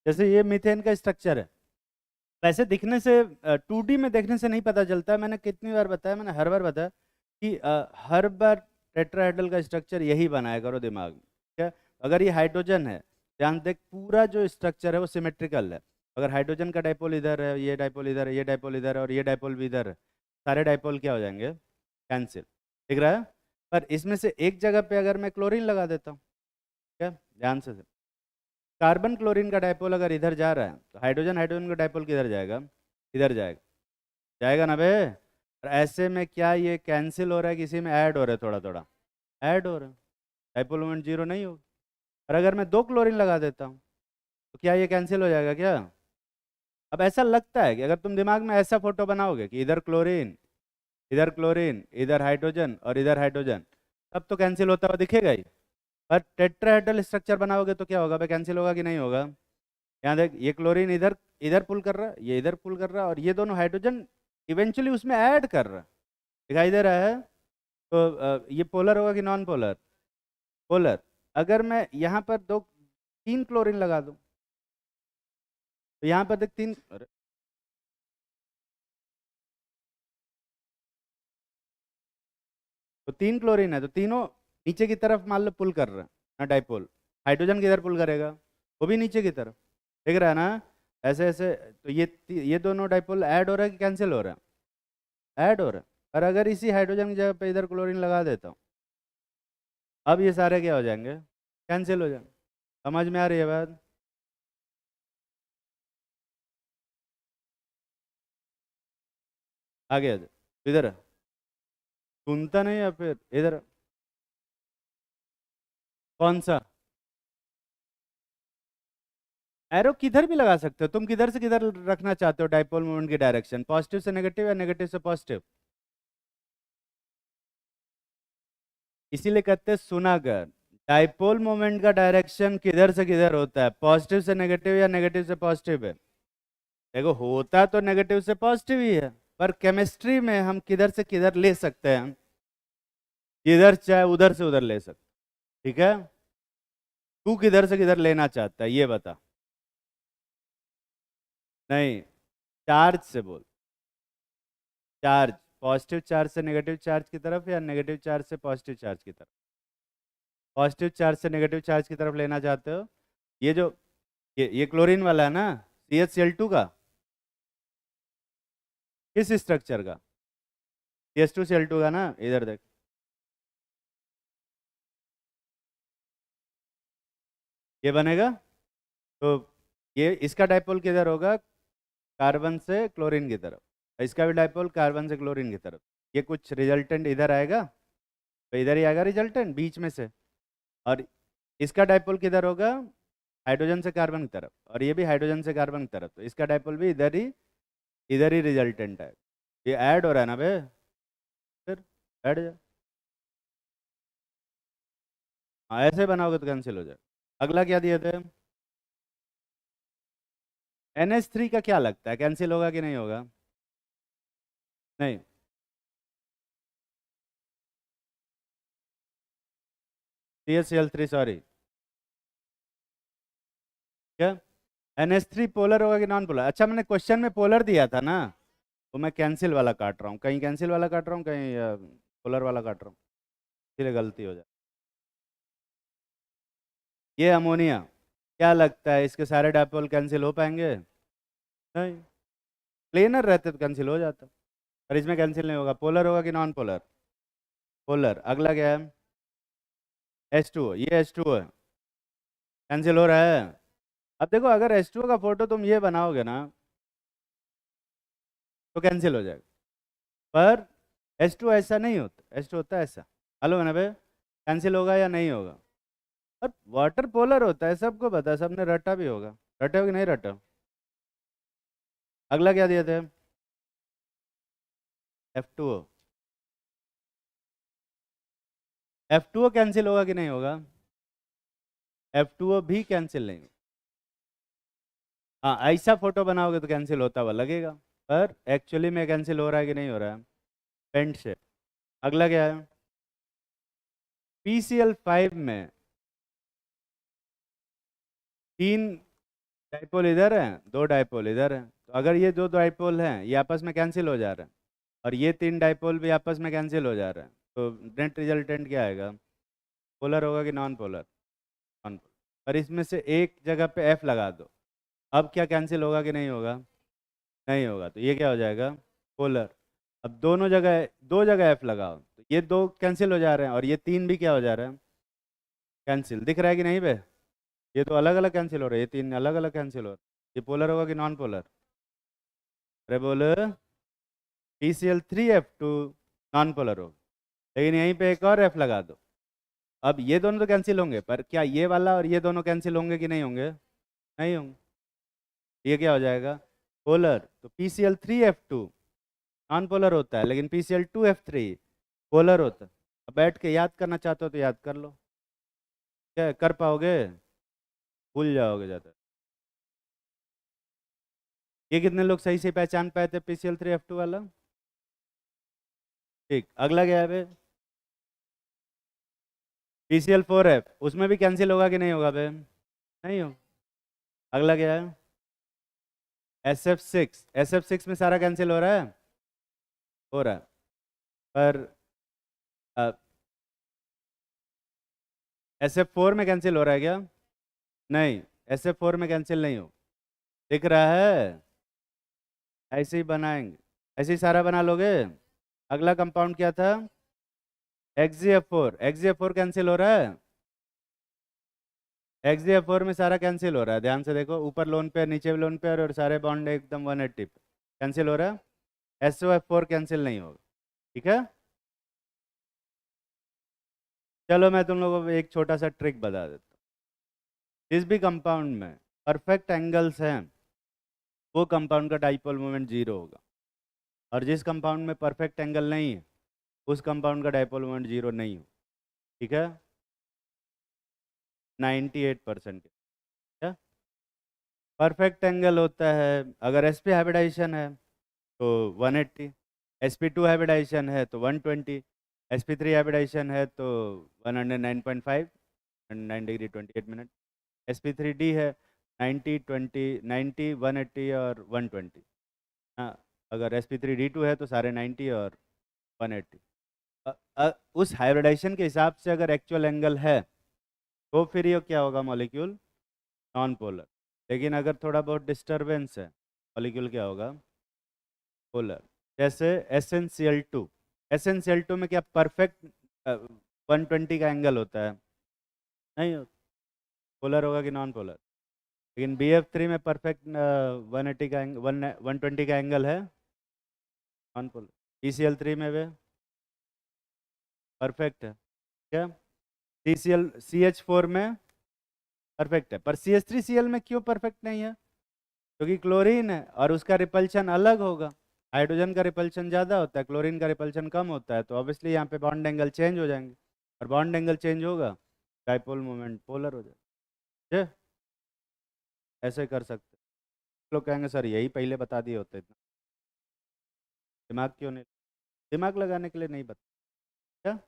जैसे ये मीथेन का स्ट्रक्चर है, वैसे दिखने से 2D में देखने से नहीं पता चलता है। मैंने कितनी बार बताया, मैंने हर बार बताया कि हर बार टेट्राहेड्रल का स्ट्रक्चर यही बनाया करो दिमाग में। ठीक है? अगर ये हाइड्रोजन है, ध्यान देख, पूरा जो स्ट्रक्चर है वो सिमेट्रिकल है। अगर हाइड्रोजन का डाइपोल इधर है, ये डाइपोल इधर है, ये डाइपोल इधर है और ये डाइपोल भी इधर है, सारे डाइपोल क्या हो जाएंगे? कैंसिल। दिख रहा है? पर इसमें से एक जगह पे अगर मैं क्लोरीन लगा देता हूँ, क्या, ध्यान से, कार्बन क्लोरीन का डाइपोल अगर इधर जा रहा है तो हाइड्रोजन हाइड्रोजन का डाइपोल किधर जाएगा? इधर जाएगा। जाएगा ना बे? और ऐसे में क्या ये कैंसिल हो रहा है, किसी में ऐड हो रहा है? थोड़ा थोड़ा ऐड हो रहा है। डाइपोल मोमेंट जीरो नहीं होगा। और अगर मैं दो क्लोरीन लगा देता हूँ तो क्या ये कैंसिल हो जाएगा क्या? अब ऐसा लगता है कि अगर तुम दिमाग में ऐसा फोटो बनाओगे कि इधर क्लोरीन, इधर क्लोरीन, इधर हाइड्रोजन और इधर हाइड्रोजन, तब तो कैंसिल होता हुआ दिखेगा ही। पर टेट्राहेड्रल स्ट्रक्चर बनाओगे तो क्या होगा भाई? कैंसिल होगा कि नहीं होगा? यहाँ देख, ये क्लोरीन इधर इधर पुल कर रहा है, ये इधर पुल कर रहा है और ये दोनों हाइड्रोजन इवेंचुअली उसमें ऐड कर रहा है। दिखाई दे रहा है? तो ये पोलर होगा कि नॉन पोलर? पोलर। अगर मैं यहाँ पर दो तीन क्लोरीन लगा दूं तो यहाँ पर देख तीन, अरे, तो तीन क्लोरीन है तो तीनों नीचे की तरफ मान लो पुल कर रहे हैं ना डाइपोल। हाइड्रोजन किधर पुल करेगा? वो भी नीचे की तरफ। दिख रहा है ना? ऐसे ऐसे, तो ये दोनों डाइपोल ऐड हो रहा है कि कैंसिल हो रहा है? ऐड हो रहा है। और अगर इसी हाइड्रोजन की जगह पे इधर क्लोरीन लगा देता हूँ, अब ये सारे क्या हो जाएंगे? कैंसिल हो जाएंगे। समझ में आ रही है बात? आगे आ जाओ, इधर आ। सुनता नहीं है फिर? इधर आ। कौन सा एरो? किधर भी लगा सकते हो तुम, किधर से किधर रखना चाहते हो डाइपोल मोमेंट की डायरेक्शन? पॉजिटिव से नेगेटिव या नेगेटिव से पॉजिटिव? इसीलिए कहते हैं सुना कर। डाइपोल मोमेंट का डायरेक्शन किधर से किधर होता है, पॉजिटिव से नेगेटिव या नेगेटिव से पॉजिटिव है? देखो होता तो नेगेटिव से पॉजिटिव ही है, पर केमिस्ट्री में हम किधर से किधर ले सकते हैं, किधर चाहे उधर से उधर ले सकते। ठीक है, तू किधर से किधर लेना चाहता है ये बता। नहीं, चार्ज से बोल। चार्ज, पॉजिटिव चार्ज से नेगेटिव चार्ज की तरफ या नेगेटिव चार्ज से पॉजिटिव चार्ज की तरफ? पॉजिटिव चार्ज से नेगेटिव चार्ज की तरफ लेना चाहते हो। ये जो ये क्लोरीन वाला है ना, CH Cl2 का, किस स्ट्रक्चर का? CH2Cl2 का ना, इधर देख। ये बनेगा तो ये इसका डाइपोल किधर होगा, कार्बन से क्लोरीन की तरफ। इसका भी डाइपोल कार्बन से क्लोरीन की तरफ। ये कुछ रिजल्टेंट इधर आएगा तो इधर ही आएगा रिजल्टेंट बीच में से। और इसका डाइपोल किधर होगा, हाइड्रोजन से कार्बन की तरफ, और ये भी हाइड्रोजन से कार्बन की तरफ, तो इसका डाइपोल भी इधर ही रिजल्टेंट है। ये ऐड हो रहा है ना बे, फिर ऐड जा। हाँ ऐसे बनाओगे तो कैंसिल हो जाए। अगला क्या दिए थे? NH3 का क्या लगता है, कैंसिल होगा कि नहीं होगा? नहीं, CH Cl3 सॉरी, क्या? NH3 पोलर होगा कि नॉन पोलर? अच्छा मैंने क्वेश्चन में पोलर दिया था ना, तो मैं कैंसिल वाला काट रहा हूँ, कहीं कैंसिल वाला काट रहा हूँ, कहीं पोलर वाला काट रहा हूँ, इसलिए गलती हो जाए। ये अमोनिया, क्या लगता है इसके सारे डाइपोल कैंसिल हो पाएंगे? नहीं, प्लेनर रहते तो कैंसिल हो जाता, पर इसमें कैंसिल नहीं होगा। पोलर होगा कि नॉन पोलर? पोलर। अगला क्या है? H2O, ये H2O है, कैंसिल हो रहा है। अब देखो अगर H2O का फोटो तुम ये बनाओगे ना तो कैंसिल हो जाएगा, पर H2 ऐसा नहीं होता, H2 होता है ऐसा। हेलो है ना भाई, कैंसिल होगा या नहीं होगा? और वाटर पोलर होता है, सबको पता है, सबने रटा भी होगा। रटे हो कि नहीं रटे हो? अगला क्या दिए थे? F2O। F2O कैंसिल होगा कि नहीं होगा? F2O भी कैंसिल नहीं होगा। हाँ ऐसा फोटो बनाओगे तो कैंसिल होता हुआ लगेगा, पर एक्चुअली में कैंसिल हो रहा है कि नहीं हो रहा है? पेंट से। अगला क्या है? PCl5 में 3 डाइपोल इधर है, 2 डाइपोल इधर है, तो अगर ये 2 डाइपोल हैं ये आपस में कैंसिल हो जा रहे हैं, और ये 3 डाइपोल भी आपस में कैंसिल हो जा रहे हैं, तो नेट रिजल्टेंट क्या आएगा? पोलर होगा कि नॉन पोलर? Non polar. पर इसमें से एक जगह पे F लगा दो, अब क्या कैंसिल होगा कि नहीं होगा? नहीं होगा, तो ये क्या हो जाएगा? पोलर। अब दोनों जगह, 2 जगह F लगाओ तो ये 2 कैंसिल हो जा रहे हैं, और ये 3 भी क्या हो जा रहे हैं? कैंसिल। दिख रहा है कि नहीं बे? ये तो अलग अलग कैंसिल हो रहे हैं, ये 3 अलग अलग कैंसिल हो रहे हैं। ये पोलर होगा कि नॉन पोलर? अरे बोल। PCl3F2 नॉन पोलर होगा, लेकिन यहीं पे एक और F लगा दो। अब ये दोनों तो कैंसिल होंगे, पर क्या ये वाला और ये दोनों कैंसिल होंगे कि नहीं होंगे? नहीं होंगे। ये क्या हो जाएगा? पोलर। तो PCl3F2 नॉन पोलर होता है, लेकिन PCl2F3 पोलर होता है। अब बैठ के याद करना चाहते हो तो याद कर लो, क्या कर पाओगे? भूल जाओगे ज़्यादा। ये कितने लोग सही से पहचान पाए थे PCl3F2 वाला? ठीक, अगला क्या है बे? PCl4F, उसमें भी कैंसिल होगा कि नहीं होगा बे? नहीं हो। अगला क्या है? SF6 में सारा कैंसिल हो रहा है, हो रहा है, पर SF4 में कैंसिल हो रहा है क्या? नहीं, SF4 में कैंसिल नहीं हो। दिख रहा है? ऐसे ही बनाएंगे, ऐसे ही सारा बना लोगे। अगला कंपाउंड क्या था? XgF4 कैंसिल हो रहा है। XgF4 में सारा कैंसिल हो रहा है, ध्यान से देखो, ऊपर लोन पेयर नीचे भी लोन पेयर और सारे बॉन्ड एकदम 180 पे कैंसिल हो रहा है। SOF4 कैंसिल नहीं होगा। ठीक है, चलो मैं तुम लोगों को एक छोटा सा ट्रिक बता देता हूँ। जिस भी कंपाउंड में परफेक्ट एंगल्स हैं वो कंपाउंड का डाइपोल मोमेंट 0 होगा, और जिस कंपाउंड में परफेक्ट एंगल नहीं है उस कंपाउंड का डाइपोल मोमेंट 0 नहीं हो। ठीक है, 98% क्या परफेक्ट एंगल होता है। अगर एस पी हाइब्रिडाइजेशन है तो 180, एस पी टू हाइब्रिडाइजेशन है तो 120, एस पी थ्री हाइब्रिडाइजेशन है तो 109.5, 9 degree 28 minute. S P three D है 90, 20, 90, 180 और 120। हाँ, अगर S P three D two है तो सारे 90 और 180। उस हाइब्रिडाइजेशन के हिसाब से अगर एक्चुअल एंगल है तो फिर ये क्या होगा, मॉलिक्यूल नॉन पोलर। लेकिन अगर थोड़ा बहुत डिस्टरबेंस है, मॉलिक्यूल क्या होगा, पोलर। जैसे SnCl2, SnCl2 में क्या परफेक्ट 120 का एंगल होता है? नहीं होता, पोलर होगा कि नॉन पोलर। लेकिन BF3 में परफेक्ट 180 का 120 का एंगल है, नॉन पोलर। PCl3 में भी परफेक्ट है क्या? CH4 में परफेक्ट है, पर CH3Cl में क्यों परफेक्ट नहीं है? क्योंकि क्लोरीन है और उसका रिपल्शन अलग होगा। हाइड्रोजन का रिपल्शन ज़्यादा होता है, क्लोरीन का रिपल्शन कम होता है, तो ऑब्वियसली यहाँ पे बॉन्ड एंगल चेंज हो जाएंगे, और बॉन्ड एंगल चेंज होगा, डाइपोल मोमेंट पोलर हो जाए। ऐसे कर सकते। लोग कहेंगे सर यही पहले बता दिए होते, इतना दिमाग क्यों नहीं? दिमाग लगाने के लिए नहीं बता क्या?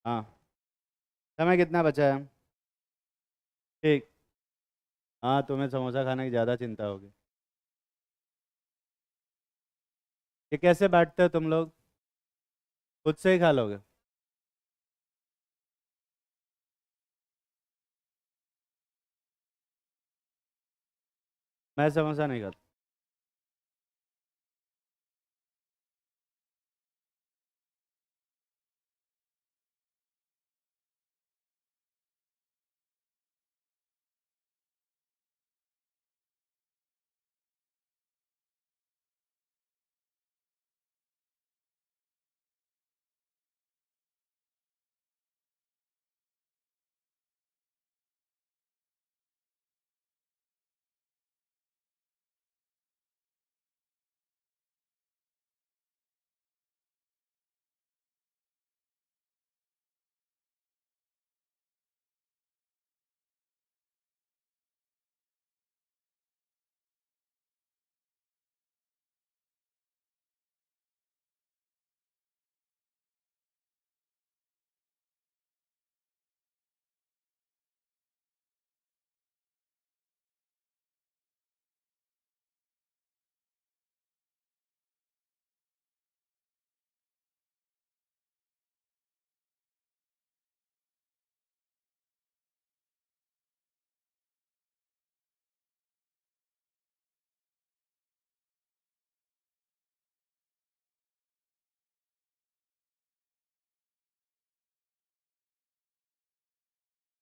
हाँ, समय कितना बचा है? ठीक। हाँ, तुम्हें समोसा खाने की ज़्यादा चिंता होगी। ये कैसे बांटते हो तुम लोग? खुद से ही खा लोगे? मैं समोसा नहीं खाता।